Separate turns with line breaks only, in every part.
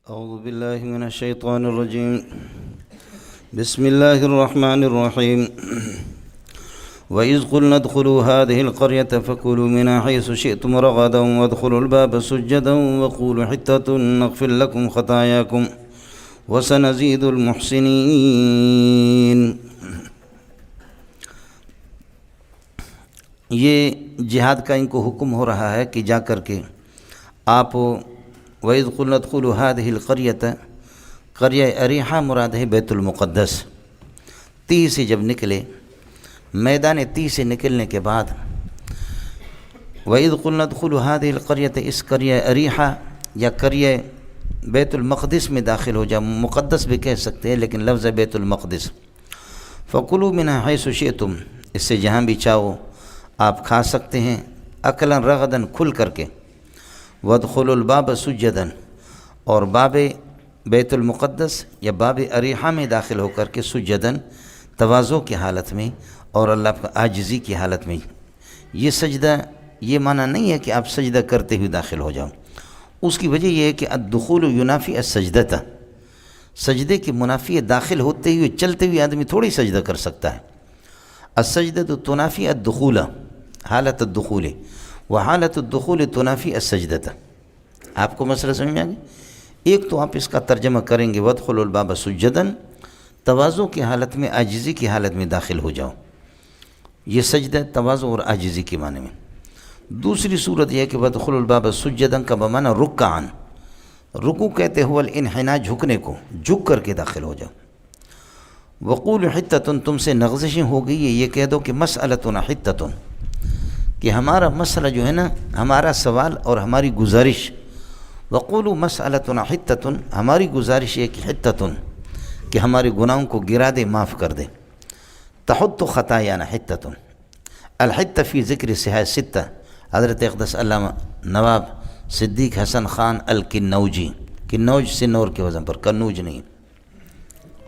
أعوذ بالله من الشيطان الرجيم. بسم الله الرحمن الرحيم. وإذ قلنا ادخلوا هذه القرية فكلوا منها حيث شئتم رغدا وادخلوا الباب سجدا وقولوا حطة نغفر لكم خطاياكم وسنزيد المحسنين. یہ جہاد کا ان کو حکم ہو رہا ہے کہ جا کر کے آپ وَإِذْ قُلْنَا ادْخُلُوا هَٰذِهِ الْقَرْيَةَ قریہ اریحہ مراد ہے بیت المقدس. تیہ سے جب نکلے، میدان تیہ سے نکلنے کے بعد وَإِذْ قُلْنَا ادْخُلُوا هَٰذِهِ الْقَرْيَةَ اس قریہ اریحہ یا قریہ بیت المقدس میں داخل ہو جا، مقدس بھی کہہ سکتے ہیں لیکن لفظ بیت المقدس. فَكُلُوا مِنْهَا حَيْثُ شِئْتُمْ اس سے جہاں بھی چاہو آپ کھا سکتے ہیں، اکلاً رغداً کھل کر کے. وَادْخُلُوا الْبَابَ سُجَّدًا اور باب بیت المقدس یا باب اریحہ میں داخل ہو کر کے سجداً تواضع کی حالت میں اور اللہ کا عاجزی کی حالت میں. یہ سجدہ یہ معنی نہیں ہے کہ آپ سجدہ کرتے ہوئے داخل ہو جاؤ، اس کی وجہ یہ ہے کہ الدخول ینافی السجدۃ، سجدے کی منافی داخل ہوتے ہوئے چلتے ہوئے آدمی تھوڑی سجدہ کر سکتا ہے. السجدۃ تنافی الدخول حالت الدخول وحالت الدخول تنافی السجدۃ. آپ کو مسئلہ سمجھ میں آ گیا؟ ایک تو آپ اس کا ترجمہ کریں گے وادخلوا الباب سجداً، تواضع کی حالت میں عاجزی کی حالت میں داخل ہو جاؤ، یہ سجدہ تواضع اور عاجزی کے معنی میں. دوسری صورت یہ ہے کہ وادخلوا الباب سجداً کا بمعنی رکعاً، رکوع کہتے ہو الانحناء جھکنے کو، جھک کر کے داخل ہو جاؤ. وقولوا حطۃ تم سے نغزشیں ہو گئی ہے، یہ کہہ دو کہ مسئلتنا حطۃ کہ ہمارا مسئلہ جو ہے نا، ہمارا سوال اور ہماری گزارش. وقولوا مسئلتنا حطۃ ہماری گزارش ہے کہ حطۃ کہ ہمارے گناہوں کو گرا دے، معاف کر دے. تحط خطایانا حطۃ. الحطہ فی ذکر صحاح ستہ، حضرت اقدس علامہ نواب صدیق حسن خان الکنوجی، کنوج سنور کے وزن پر، کنوج نہیں،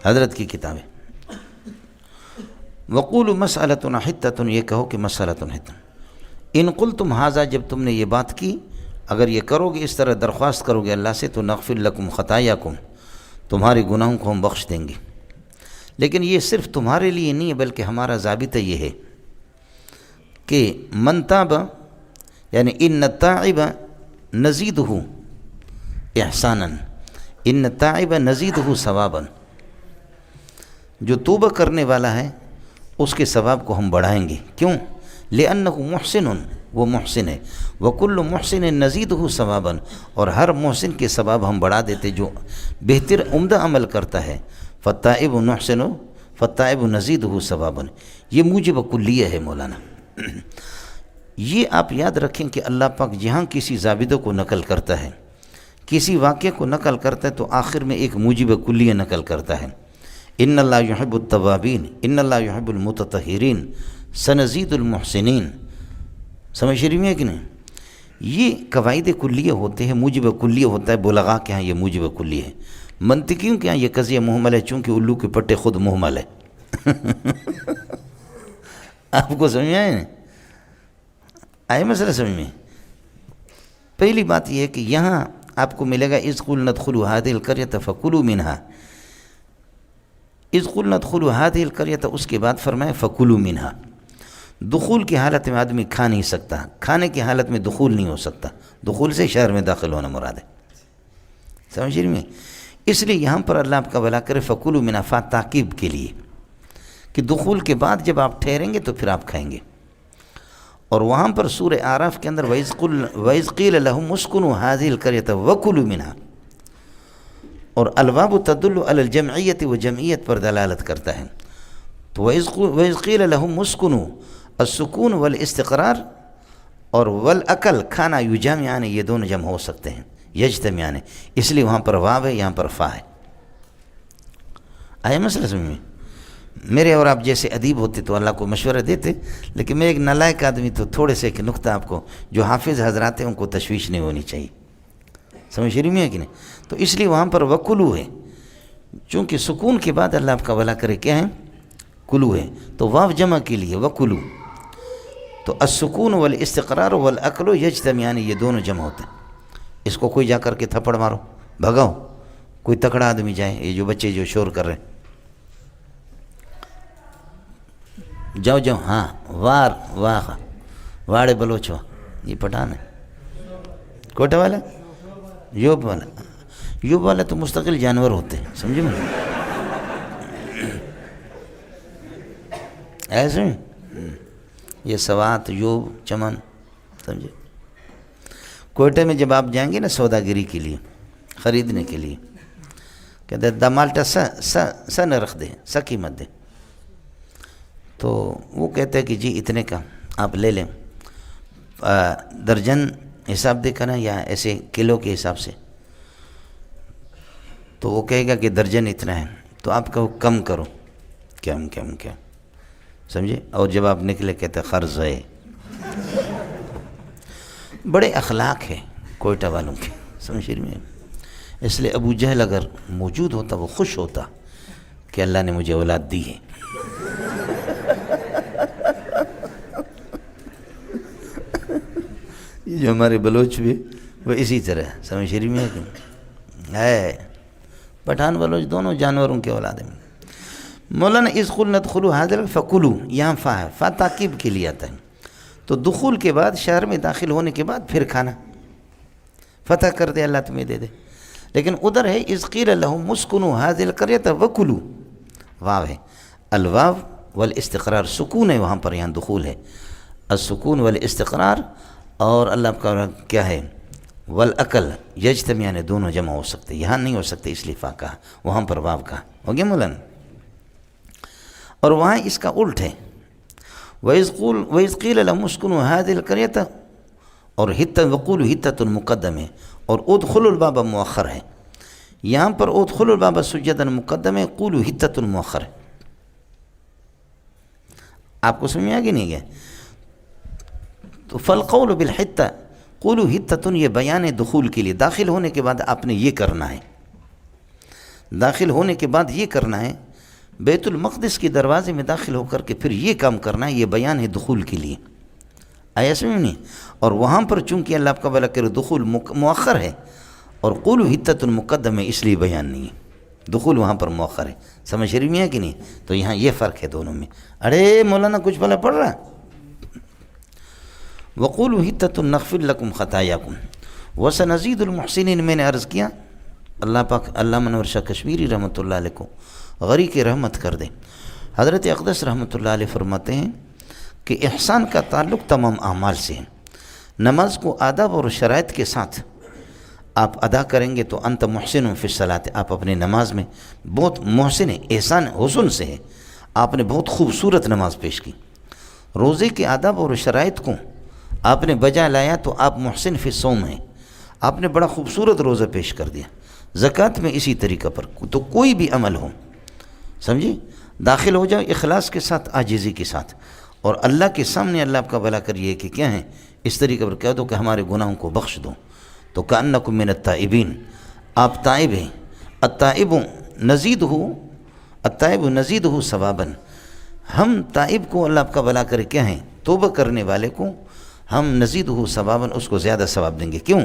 حضرت کی کتاب ہے. وقولوا مسئلتنا حطۃ یہ کہو کہ مسئلۃ حطۃ. ان قلتم ھذا جب تم نے یہ بات کی، اگر یہ کرو گے، اس طرح درخواست کرو گے اللہ سے، تو نغفر لکم خطایاکم تمہارے گناہوں کو ہم بخش دیں گے. لیکن یہ صرف تمہارے لیے نہیں ہے بلکہ ہمارا ضابطہ یہ ہے کہ من تاب یعنی ان التائب نزیدہ احسانا، ان التائب نزیدہ ثوابا، جو توبہ کرنے والا ہے اس کے ثواب کو ہم بڑھائیں گے. کیوں؟ لأنہ محسن، وہ محسن ہے. وکل محسن نزیدہ ثوابا اور ہر محسن کے ثواب ہم بڑھا دیتے جو بہتر عمدہ عمل کرتا ہے. فالتائب محسن فالتائب نزیدہ ثوابا، یہ موجب کلیہ ہے مولانا. یہ آپ یاد رکھیں کہ اللہ پاک جہاں کسی ضابطے کو نقل کرتا ہے، کسی واقعے کو نقل کرتا ہے، تو آخر میں ایک موجب کلیہ نقل کرتا ہے. ان اللہ یحب التوابین ان اللہ یحب المتطہرین سنزید المحسنین. سمجھ رہی ہیں کہ نہیں؟ یہ قواعد کلیہ ہوتے ہیں، موجب کلیہ ہوتا ہے. بلغاء کے ہاں یہ موجب کلیہ ہے، منطقیوں کے ہاں یہ قضیہ محمل ہے، چونکہ الو کے پٹے خود محمل ہے. آپ کو سمجھ میں آئے مسئلہ سمجھ میں؟ پہلی بات یہ ہے کہ یہاں آپ کو ملے گا اذ قلنا ادخلوا هذه القرية فكلوا منها. اذ قلنا ادخلوا هذه القرية اس کے بعد فرمائے فكلوا منها. دخول کی حالت میں آدمی کھا نہیں سکتا، کھانے کی حالت میں دخول نہیں ہو سکتا. دخول سے شہر میں داخل ہونا مراد ہے. سمجھ رہی میں؟ اس لیے یہاں پر اللہ آپ کا بھلا کرے فَكُلُوا مِنْهَا فا تاکیب کے لیے کہ دخول کے بعد جب آپ ٹھہریں گے تو پھر آپ کھائیں گے. اور وہاں پر سورہ اعراف کے اندر وَإِذْ قِيلَ لَهُمُ اسْكُنُوا هَٰذِهِ الْقَرْيَةَ وَكُلُوا مِنْهَا، اور الباب تدل علی الجمعیت و جمعیت پر دلالت کرتا ہے. تو وَإِذْ قِيلَ لَهُمُ اسْكُنُوا السکون والاستقرار اور والاکل کھانا یجامعان، یہ دونوں جمع ہو سکتے ہیں، یجتمعان، اس لیے وہاں پر واو ہے، یہاں پر فا ہے. آیا مسئلہ سمجھ میں؟ میرے اور آپ جیسے ادیب ہوتے تو اللہ کو مشورہ دیتے، لیکن میں ایک نالائق آدمی تو تھوڑے سے ایک نقطہ آپ کو، جو حافظ حضرات ہیں ان کو تشویش نہیں ہونی چاہیے. سمجھ رہی میں ہے کہ نہیں؟ تو اس لیے وہاں پر وکلو ہے، چونکہ سکون کے بعد اللہ آپ کا بھلا کرے کیا ہے؟ کلو ہے، تو واو جمع کے لیے وکلو. تو السکون والاستقرار والاکل یجتمعان، یہ دونوں جمع ہوتے ہیں. اس کو کوئی جا کر کے تھپڑ مارو، بھگاؤ، کوئی تکڑا آدمی جائے، یہ جو بچے جو شور کر رہے ہیں، جاؤ جاؤ، ہاں وار واہ واڑے بلوچ، یہ پٹھان ہے، کوٹہ والا، یوب والا تو مستقل جانور ہوتے ہیں، سمجھے میں ایسے یہ سوات، یوب، چمن، سمجھے۔ کوئٹہ میں جب آپ جائیں گے نا سوداگری کے لیے، خریدنے کے لیے، کہتے ہیں دا مالٹا سا نہ رکھ دے، سا قیمت دے، تو وہ کہتے ہیں کہ جی اتنے کا آپ لے لیں، درجن حساب دے کر یا ایسے کلو کے حساب سے، تو وہ کہے گا کہ درجن اتنا ہے، تو آپ کہو کم کرو، کیا سمجھے، اور جب آپ نکلے کہتے قرض ہے۔ بڑے اخلاق ہے کوئٹہ والوں کے، سمجھ میں، اس لیے ابو جہل اگر موجود ہوتا وہ خوش ہوتا کہ اللہ نے مجھے اولاد دی ہے۔ یہ جو ہمارے بلوچ بھی وہ اسی طرح، سمجھ میں ہے، پٹھان بلوچ دونوں جانوروں کے اولاد ہیں۔ مولانا اذ قلنا ادخلوا هذا فکلوا، یہاں فا ہے، فا تاکیب کے لیے آتا ہے، تو دخول کے بعد، شہر میں داخل ہونے کے بعد پھر کھانا، فتح کر دے اللہ تمہیں دے دے۔ لیکن ادھر ہے اذ قیل لهم اسکنوا هذه القرية وکلوا، واو ہے، الواو والاستقرار سکون ہے وہاں پر، یہاں دخول ہے، السکون والاستقرار، اور اللہ کا کیا ہے، والاکل یجتمعان، دونوں جمع ہو سکتے، یہاں نہیں ہو سکتے اس لیے فا کہا، وہاں پر واو کہا، ہو گیا مولانا۔ اور وہاں اس کا الٹ ہے، وَإِذْ قِيلَ لَهُمُ اسْكُنُوا هَذِهِ الْقَرْيَةَ، اور وَقُولُوا حِطَّةٌ مقدم ہے، اور ادخلوا الباب مؤخر ہے، یہاں پر ادخلوا الباب سجدا مقدم ہے، قولوا حِطَّةٌ مؤخر ہے۔ آپ کو سمجھ میں آگے نہیں گیا؟ تو فالقول بالحطہ، قولوا حِطَّةٌ، یہ بیان دخول کے لیے، داخل ہونے کے بعد آپ نے یہ کرنا ہے، داخل ہونے کے بعد یہ کرنا ہے، بیت المقدس کے دروازے میں داخل ہو کر کے پھر یہ کام کرنا ہے، یہ بیان ہے دخول کے لیے، آیا سمجھ نہیں؟ اور وہاں پر چونکہ اللہ آپ کا بھلا کرے دخول مؤخر ہے، اور قولوا حِطَّةٌ مقدم ہے، اس لیے بیان نہیں ہے، دخول وہاں پر مؤخر ہے، سمجھ رہی ہے کہ نہیں؟ تو یہاں یہ فرق ہے دونوں میں۔ ارے مولانا کچھ بھلا پڑھ رہا، وَقُولُوا حِطَّةٌ نَغْفِرْ لَكُمْ خَطَايَاكُمْ وَسَنَزِيدُ الْمُحْسِنِينَ، میں نے عرض کیا، اللہ پاک علامہ منور شاہ کشمیری رحمۃ اللہ علیہ کو غری کی رحمت کر دیں، حضرت اقدس رحمۃ اللہ علیہ فرماتے ہیں کہ احسان کا تعلق تمام اعمال سے ہے، نماز کو آداب اور شرائط کے ساتھ آپ ادا کریں گے تو انت محسن فی الصلاۃ، آپ اپنے نماز میں بہت محسن ہے، احسان حسن سے ہے، آپ نے بہت خوبصورت نماز پیش کی۔ روزے کے آداب اور شرائط کو آپ نے بجا لایا تو آپ محسن فی الصوم ہیں، آپ نے بڑا خوبصورت روزہ پیش کر دیا۔ زکوٰۃ میں اسی طریقہ پر، تو کوئی بھی عمل ہو، سمجھے، داخل ہو جاؤ اخلاص کے ساتھ، عاجزی کے ساتھ، اور اللہ کے سامنے اللہ آپ کا بھلا کریے کہ کیا ہیں، اس طریقے پر کہہ دو کہ ہمارے گناہوں کو بخش دو، تو کأنکم من التائبین، آپ تائب ہیں، التائب نزیدہ ثوابا، ہم تائب کو اللہ آپ کا بھلا کرے کیا ہیں، توبہ کرنے والے کو ہم نزیدہ ثوابا، اس کو زیادہ ثواب دیں گے، کیوں؟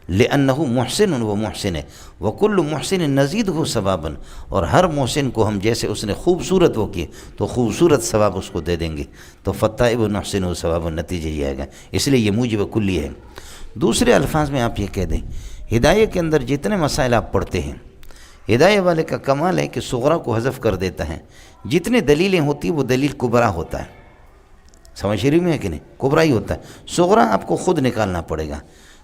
لأنہ محسن، وہ محسن ہے، وکل محسن نزیدہ ثوابا، اور ہر محسن کو ہم جیسے اس نے خوبصورت وہ کیے تو خوبصورت ثواب اس کو دے دیں گے، تو فالتائب محسن ثواب، نتیجہ یہ آئے گا، اس لیے یہ موجب کلی ہے۔ دوسرے الفاظ میں آپ یہ کہہ دیں، ہدایت کے اندر جتنے مسائل آپ پڑھتے ہیں، ہدایت والے کا کمال ہے کہ صغرا کو حذف کر دیتا ہے، جتنے دلیلیں ہوتی وہ دلیل کبرا ہوتا ہے، سمجھ رہی میں ہے کہ نہیں، کبرا ہی ہوتا ہے، صغرا آپ کو خود نکالنا پڑے گا۔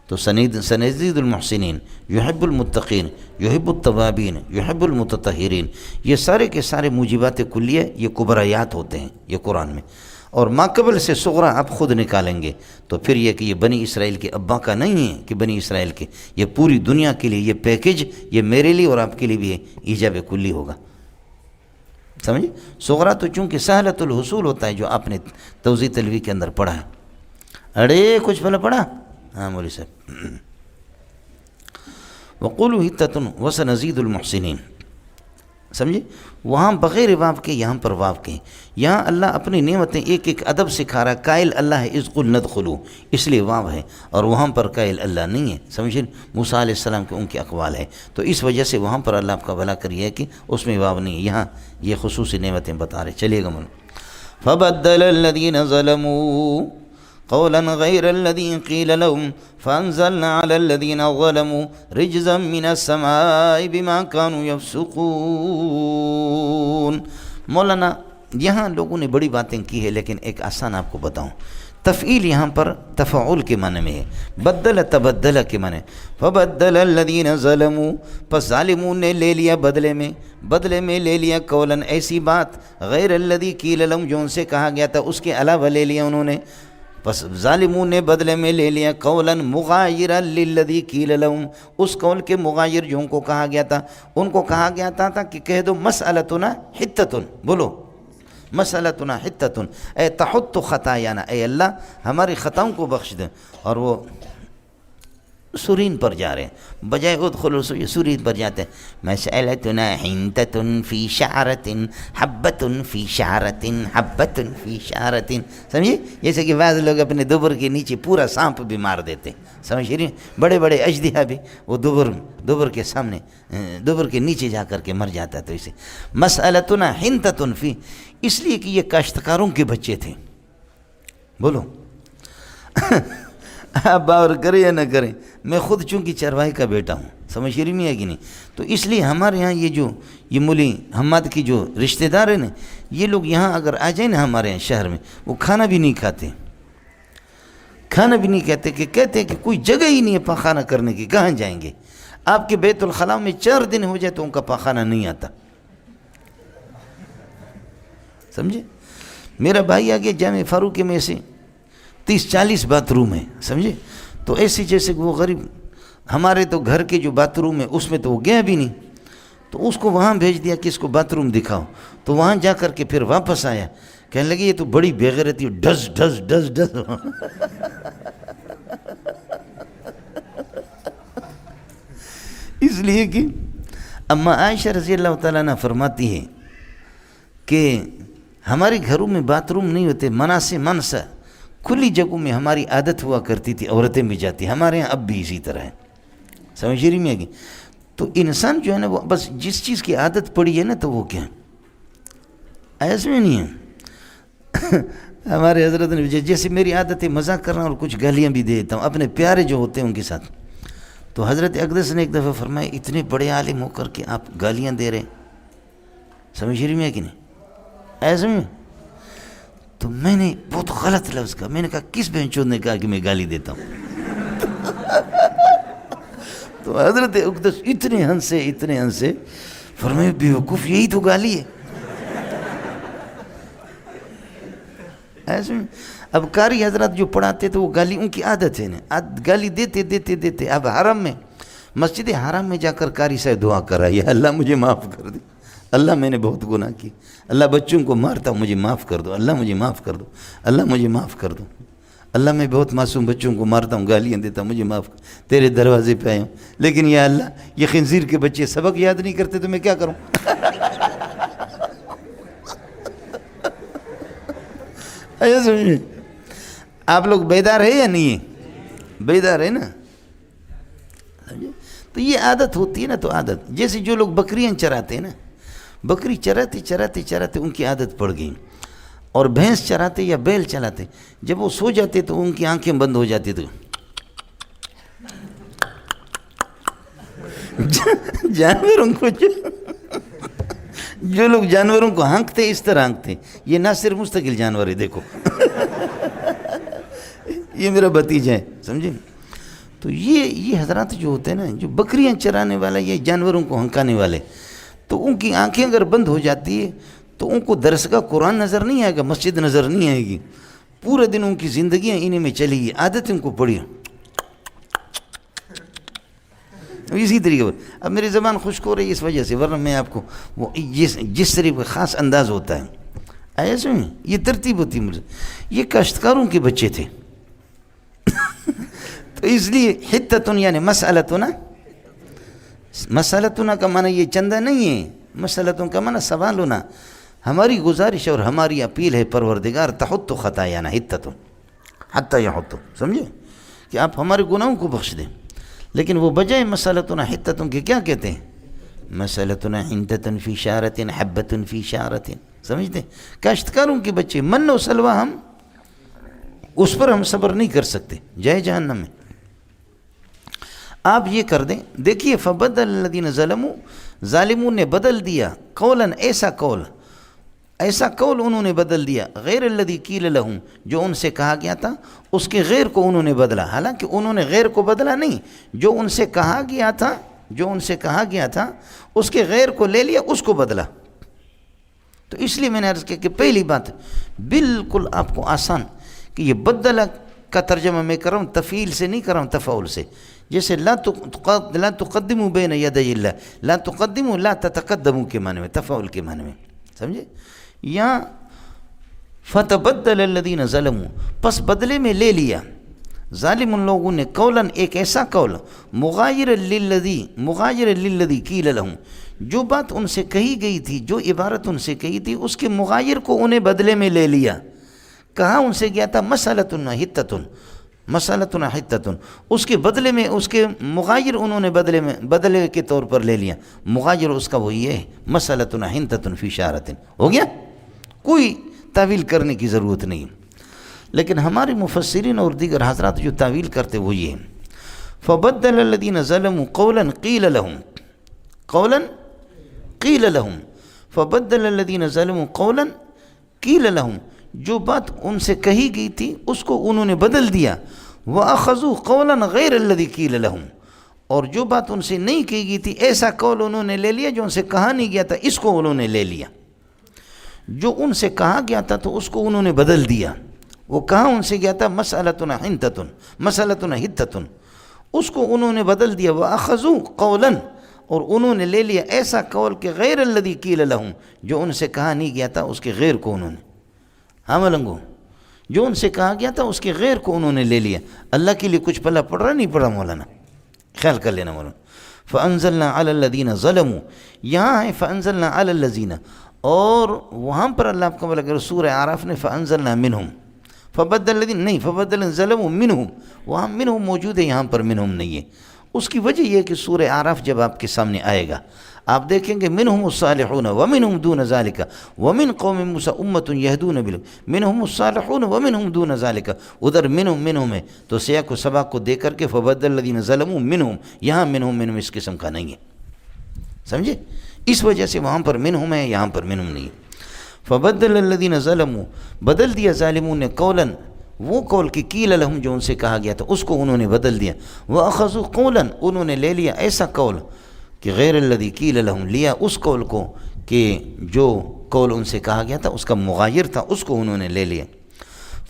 تو سنزید المحسنین، یحب المتقین، یحب التوابین، یحب المتطہرین، یہ سارے کے سارے موجبات کلیہ، یہ کبرایات ہوتے ہیں یہ قرآن میں، اور ما قبل سے صغرا آپ خود نکالیں گے تو پھر یہ کہ یہ بنی اسرائیل کے ابا کا نہیں ہے کہ بنی اسرائیل کے، یہ پوری دنیا کے لیے یہ پیکج، یہ میرے لیے اور آپ کے لیے بھی ایجاب کلی ہوگا، سمجھے۔ صغرا تو چونکہ سہلۃ الحصول ہوتا ہے، جو آپ نے توضیح تلوی کے اندر پڑھا ہے۔ اڑے کچھ بھلا پڑھا، ہاں مولوی صاحب، وقولوا حطۃ وسنزید المحسنین، سمجھے؟ وہاں بغیر واو کے، یہاں پر واو کے. یہاں اللہ اپنی نعمتیں ایک ایک ادب سکھا رہا. قائل اللہ ہے اذ قل ندخلوا، اس لیے واو ہے، اور وہاں پر قائل اللہ نہیں ہے. سمجھے؟ موسیٰ علیہ السلام کے ان کے اقوال ہے، تو اس وجہ سے وہاں پر اللہ آپ کا بھلا کریے کہ اس میں واو نہیں ہے. یہاں یہ خصوصی نعمتیں بتا رہے. چلیے گا من فبدل الذین ظلموا قولا غیر الذی قیل لهم فانزلنا علی الذین ظلموا رجزا من السماء بما كانوا يفسقون. مولانا یہاں لوگوں نے بڑی باتیں کی ہے، لیکن ایک آسان آپ کو بتاؤں. تفعیل یہاں پر تفعول کے معنی میں ہے، بدل تبدل کے معنی. فبدل الذین ظلموا، پس ظالمون نے لے لیا بدلے میں لے لیا قولاً ایسی بات، غیر الذی قیل لهم جو ان سے کہا گیا تھا اس کے علاوہ لے لیا انہوں نے. پس ظالمون نے بدلے میں لے لیا قولاً مغایرا للذی قیل لهم، اس قول کے مغایر جو ان کو کہا گیا تھا. ان کو کہا گیا تھا کہ کہہ دو مسئلتنا حتتن، بولو مسئلتنا حتتن اے تحط خطایانا، اے اللہ ہماری خطاؤں کو بخش دیں. اور وہ سورین پر جا رہے ہیں، بجائے ادخلوا سورین پر جاتے ہیں. مسئلتنا حنتتن فی شعرت حبت فی شعرت حبت فی شعرت. سمجھے؟ جیسے کہ بعض لوگ اپنے دوبر کے نیچے پورا سانپ بھی مار دیتے. سمجھ رہی ہیں؟ بڑے بڑے اژدہا بھی وہ دوبر کے سامنے، دوبر کے نیچے جا کر کے مر جاتا ہے. تو اسے مسئلتنا حنتتن فی، اس لیے کہ یہ کاشتکاروں کے بچے تھے. بولو آپ باور کریں یا نہ کریں، میں خود چونکہ چرواہے کا بیٹا ہوں، سمجھ رہی میں ہے کہ نہیں، تو اس لیے ہمارے یہاں یہ مولی حماد کی جو رشتہ دار ہیں نا، یہ لوگ یہاں اگر آ جائیں نا ہمارے یہاں شہر میں، وہ کھانا بھی نہیں کھاتے کہ کہتے ہیں کہ کوئی جگہ ہی نہیں ہے پاخانہ کرنے کی، کہاں جائیں گے. آپ کے بیت الخلاء میں 4 دن ہو جائے تو ان کا پاخانہ نہیں آتا. سمجھے؟ میرا بھائی آگے جامع فاروق میں سے 30-40 باتھ روم ہیں. سمجھے؟ تو ایسے جیسے وہ غریب، ہمارے تو گھر کے جو باتھ روم ہے اس میں تو وہ گیا بھی نہیں، تو اس کو وہاں بھیج دیا کہ اس کو باتھ روم دکھاؤ. تو وہاں جا کر کے پھر واپس آیا، کہنے لگے یہ تو بڑی بے غیرتی، ڈز ڈز ڈز ڈز. اس لیے کہ اما عائشہ رضی اللہ تعالیٰ عنہ فرماتی ہے کہ ہمارے گھروں میں باتھ روم نہیں ہوتے، منع سے منسا کھلی جگہوں میں ہماری عادت ہوا کرتی تھی، عورتیں بھی جاتی. ہمارے ہاں اب بھی اسی طرح ہے. سمجھ رہی میں کہ تو انسان جو ہے نا وہ بس جس چیز کی عادت پڑی ہے نا تو وہ کیا ایسے میں نہیں ہے. ہمارے حضرت نے جیسے میری عادت ہے مذاق کرنا اور کچھ گالیاں بھی دے دیتا ہوں اپنے پیارے جو ہوتے ہیں ان کے ساتھ. تو حضرت اقدس نے ایک دفعہ فرمایا اتنے بڑے عالم ہو کر کے آپ گالیاں دے رہے ہیں. سمجھ رہی میں کہ نہیں ایسے میں. تو میں نے بہت غلط لفظ کہا، میں نے کہا کس بہنچود نے کہا کہ میں گالی دیتا ہوں. تو حضرت اقدس اتنے ہنسے فرمائے بیوقوف یہی تو گالی ہے. ایسے میں اب قاری حضرات جو پڑھاتے تو وہ گالی ان کی عادت ہے نا، گالی دیتے. اب حرم میں، مسجد حرام میں جا کر قاری صاحب دعا کر رہا ہے اللہ مجھے معاف کر دے، اللہ میں نے بہت گناہ کی، اللہ بچوں کو مارتا ہوں مجھے معاف کر دو، اللہ مجھے معاف کر دو، اللہ مجھے معاف کر دو، اللہ میں بہت معصوم بچوں کو مارتا ہوں گالیاں دیتا ہوں مجھے معاف کر، تیرے دروازے پہ آیا ہوں، لیکن یا اللہ یہ خنزیر کے بچے سبق یاد نہیں کرتے تو میں کیا کروں. آپ لوگ بیدار ہے یا نہیں ہے؟ بیدار ہے نا. تو یہ عادت ہوتی ہے نا، تو عادت جیسے جو لوگ بکریاں چراتے ہیں نا، بکری چراتے ان کی عادت پڑ گئی، اور بھینس چراتے یا بیل چلاتے جب وہ سو جاتے تو ان کی آنکھیں بند ہو جاتی. تو جانوروں کو جو لوگ جانوروں کو ہانکتے اس طرح ہانکتے، یہ نہ صرف مستقل جانور ہے، دیکھو یہ میرا بھتیجا ہے، سمجھے. تو یہ حضرات جو ہوتے ہیں نا، جو بکریاں چرانے والا، یہ جانوروں کو ہنکانے والے، تو ان کی آنکھیں اگر بند ہو جاتی ہے تو ان کو درسگاہ قرآن نظر نہیں آئے گا، مسجد نظر نہیں آئے گی، پورے دن ان کی زندگیاں انہیں میں چلے گی، عادت ان کو پڑی. اسی طریقے پر اب میری زبان خشک ہو رہی ہے اس وجہ سے، ورنہ میں آپ کو وہ جس طریقے کا خاص انداز ہوتا ہے ایسے میں یہ ترتیب ہوتی ہے. یہ کاشتکاروں کے بچے تھے. تو اس لیے حتتن یعنی مسئلتنا کا معنی یہ چندہ نہیں ہے، مسئلتوں کا معنی سوالنا، ہماری گزارش اور ہماری اپیل ہے پروردگار تحط خطایانا حتۃ حتی یحط، سمجھے کہ آپ ہمارے گناہوں کو بخش دیں. لیکن وہ بجائے مسئلتنا حتۃ کے کیا کہتے ہیں؟ مسئلتنا حنتۃ فی شعرۃ حبۃ فی شعرۃ. سمجھتے ہیں؟ کاشتکاروں کے بچے من و سلوہ، ہم اس پر ہم صبر نہیں کر سکتے، جائے جہنم میں. آپ یہ کر دیں. دیکھیے فبدل الذین ظلموا، ظالموں نے بدل دیا قولا، ایسا قول انہوں نے بدل دیا، غیر الذی قیل لہم، جو ان سے کہا گیا تھا اس کے غیر کو انہوں نے بدلا. حالانکہ انہوں نے غیر کو بدلا نہیں، جو ان سے کہا گیا تھا اس کے غیر کو لے لیا، اس کو بدلا. تو اس لیے میں نے عرض کیا کہ پہلی بات بالکل آپ کو آسان کہ یہ بدلہ کا ترجمہ میں کر رہا ہوں، تفعیل سے نہیں کر رہا ہوں، تفعول سے. جیسے لا تقدموا بین یدی اللہ، لا تقدموا لا تتقدموا کے معنی میں، تفعول کے معنی میں، سمجھے؟ یا فتبدل الذین ظلموا، پس بدلے میں لے لیا ظالم ان لوگوں نے قولاً، ایک ایسا قول، مغایر للذی قیل لہم، جو بات ان سے کہی گئی تھی، جو عبارت ان سے کہی تھی، اس کے مغایر کو انہیں بدلے میں لے لیا. کہاں ان سے گیا تھا؟ مسألتنا حتۃ، اس کے بدلے میں اس کے مغایر انہوں نے بدلے کے طور پر لے لیا. مغایر اس کا وہی ہے مسألتنا حنتۃ فی شعرۃ. ہو گیا، کوئی تعویل کرنے کی ضرورت نہیں. لیکن ہمارے مفسرین اور دیگر حضرات جو تعویل کرتے وہ یہ ہیں، فبدل الذین ظلموا قولا قیل لہم، فبدل الذین ظلموا قولا قیل لہم، جو بات ان سے کہی گئی تھی اس کو انہوں نے بدل دیا. وَأَخَذُوا قَوْلًا غَيْرَ الَّذِي قِيلَ لَهُمْ، اور جو بات ان سے نہیں کہی گئی تھی ایسا قول انہوں نے لے لیا جو ان سے کہا نہیں گیا تھا، اس کو انہوں نے لے لیا. جو ان سے کہا گیا تھا تو اس کو انہوں نے بدل دیا. وہ کہاں ان سے گیا تھا؟ مسألتنا حتۃ، اس کو انہوں نے بدل دیا. وَأَخَذُوا قَوْلًا، اور انہوں نے لے لیا ایسا قول کہ غیر الذی قیل لہم، جو ان سے کہا نہیں گیا تھا اس کے غیر کو انہوں نے، ہاں ملنگو، جو ان سے کہا گیا تھا اس کے غیر کو انہوں نے لے لیا. اللہ کے لیے کچھ پلہ پڑھ رہا نہیں پڑھا مولانا؟ خیال کر لینا مولانا. فَأَنزَلْنَا عَلَى الَّذِينَ ظَلَمُوا، یہاں ہے فَأَنزَلْنَا عَلَى الَّذِينَ، اور وہاں پر اللہ آپ کو بولا سورہ اعراف نے فَأَنزَلْنَا مِنْهُمْ، فَبَدَّلَ الَّذِينَ نہیں، فَبَدَّلَ ظَلَمُوا مِنْهُمْ، وہاں منہم موجود ہے، یہاں پر منہم نہیں ہے. اس کی وجہ یہ کہ سورہ اعراف جب آپ کے سامنے آئے گا آپ دیکھیں گے منہم الصالحون ومنہم دون ذالک ومن قوم موسیٰ امۃ یہدون بالحق، منہم الصالحون ومنہم دون ذالک، ادھر منہم ہے تو سیاق و سباق کو دے کر کے فبدل الذین ظلموا منہم، یہاں منہم اس قسم کا نہیں ہے، سمجھے؟ اس وجہ سے وہاں پر منہم ہے، یہاں پر منہم نہیں ہے. فبدل الذین ظلموا، بدل دیا ظالموں نے قولا، وہ قول کی قیل لہم، جو ان سے کہا گیا تھا اس کو انہوں نے بدل دیا. وَأَخَذُوا قَوْلًا، انہوں نے لے لیا ایسا قول کہ غیر الذی قیل لہم، لیا اس قول کو کہ جو قول ان سے کہا گیا تھا اس کا مغایر تھا، اس کو انہوں نے لے لیا.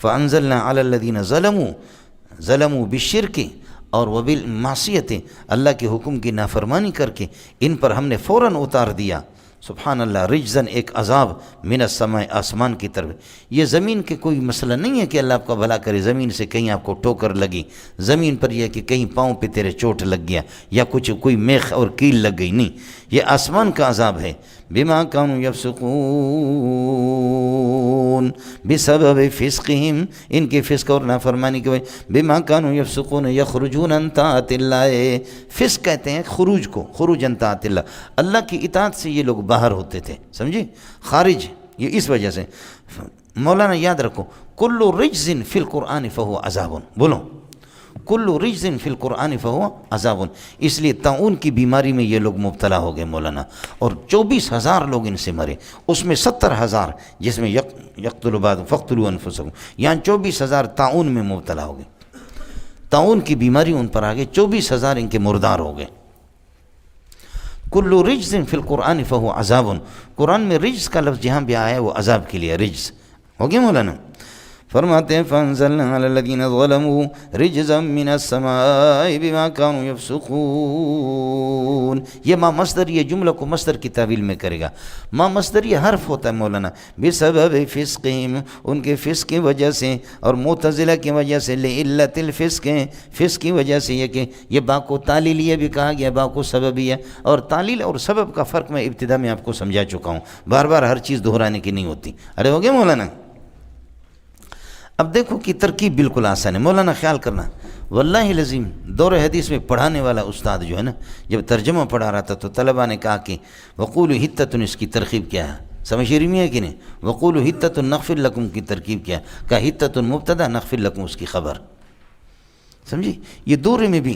فَأَنزَلْنَا عَلَى الَّذِينَ ظَلَمُوا بِالشِّرْكِ، اور وبالمعصیت، اللہ کے حکم کی نافرمانی کر کے ان پر ہم نے فوراً اتار دیا. سبحان اللہ، رجزن، ایک عذاب من السماء، آسمان کی طرف. یہ زمین کے کوئی مسئلہ نہیں ہے کہ اللہ آپ کا بھلا کرے، زمین سے کہیں آپ کو ٹھوکر لگی، زمین پر یہ کہ کہیں پاؤں پہ تیرے چوٹ لگ گیا یا کوئی میخ اور کیل لگ گئی، نہیں، یہ آسمان کا عذاب ہے. بما كانوا يفسقون، بسبب فسقهم، ان کے فسق اور نافرمانی کی وجہ. بما كانوا يفسقون يخرجون عن طاعت اللہ، فسق کہتے ہیں خروج کو، خروج عن طاعت اللہ، اللہ کی اطاعت سے یہ لوگ باہر ہوتے تھے، سمجھے؟ خارج، یہ اس وجہ سے. مولانا یاد رکھو، کل رجز فی القرآن فہو عذاب، بولو کل رجز فی القرآن فہو عذاب. اس لیے طاعون کی بیماری میں یہ لوگ مبتلا ہو گئے مولانا، اور 24,000 لوگ ان سے مرے، اس میں 70,000 جس میں یقتل بعض فقتلوا انفسکم، یہاں 24,000 طاعون میں مبتلا ہو گئے. طاعون کی بیماری ان پر آ گئی، 24,000 ان کے مردار ہو گئے. کل رجز فی القرآن فہو عذاب، قرآن میں رجز کا لفظ جہاں بھی آیا ہے وہ عذاب کے لیے رجز ہو گیا مولانا. فرماتے ہیں فَأَنزَلْنَا عَلَى الَّذِينَ ظَلَمُوا رِجْزًا مِّنَ السَّمَاءِ بِمَا كَانُوا يَفْسُقُونَ. یہ ما مصدر یہ جملہ کو مصدر کی تعویل میں کرے گا. ما مصدر یہ حرف ہوتا ہے مولانا. بسبب فسقہم ان کے فسق کی وجہ سے اور معتزلہ کی وجہ سے لعلت الفسق فسق کی وجہ سے یہ کہ یہ با کو تعلیلیہ بھی کہا گیا با کو سببیہ اور تعلیل اور سبب کا فرق میں ابتدا میں آپ کو سمجھا چکا ہوں. بار بار ہر چیز دہرانے کی نہیں ہوتی. ارے ہو گیا مولانا. اب دیکھو کہ ترکیب بالکل آسان ہے مولانا. خیال کرنا واللہ العظیم دور حدیث میں پڑھانے والا استاد جو ہے نا جب ترجمہ پڑھا رہا تھا تو طلباء نے کہا کہ وقولوا حتۃ اس کی ترکیب کیا ہے سمجھ رہی ہے کہ نہیں. وقولوا حتۃ نغفر لکم کی ترکیب کیا کہا حتۃ مبتدا نغفر لکم اس کی خبر. سمجھے یہ دورے میں بھی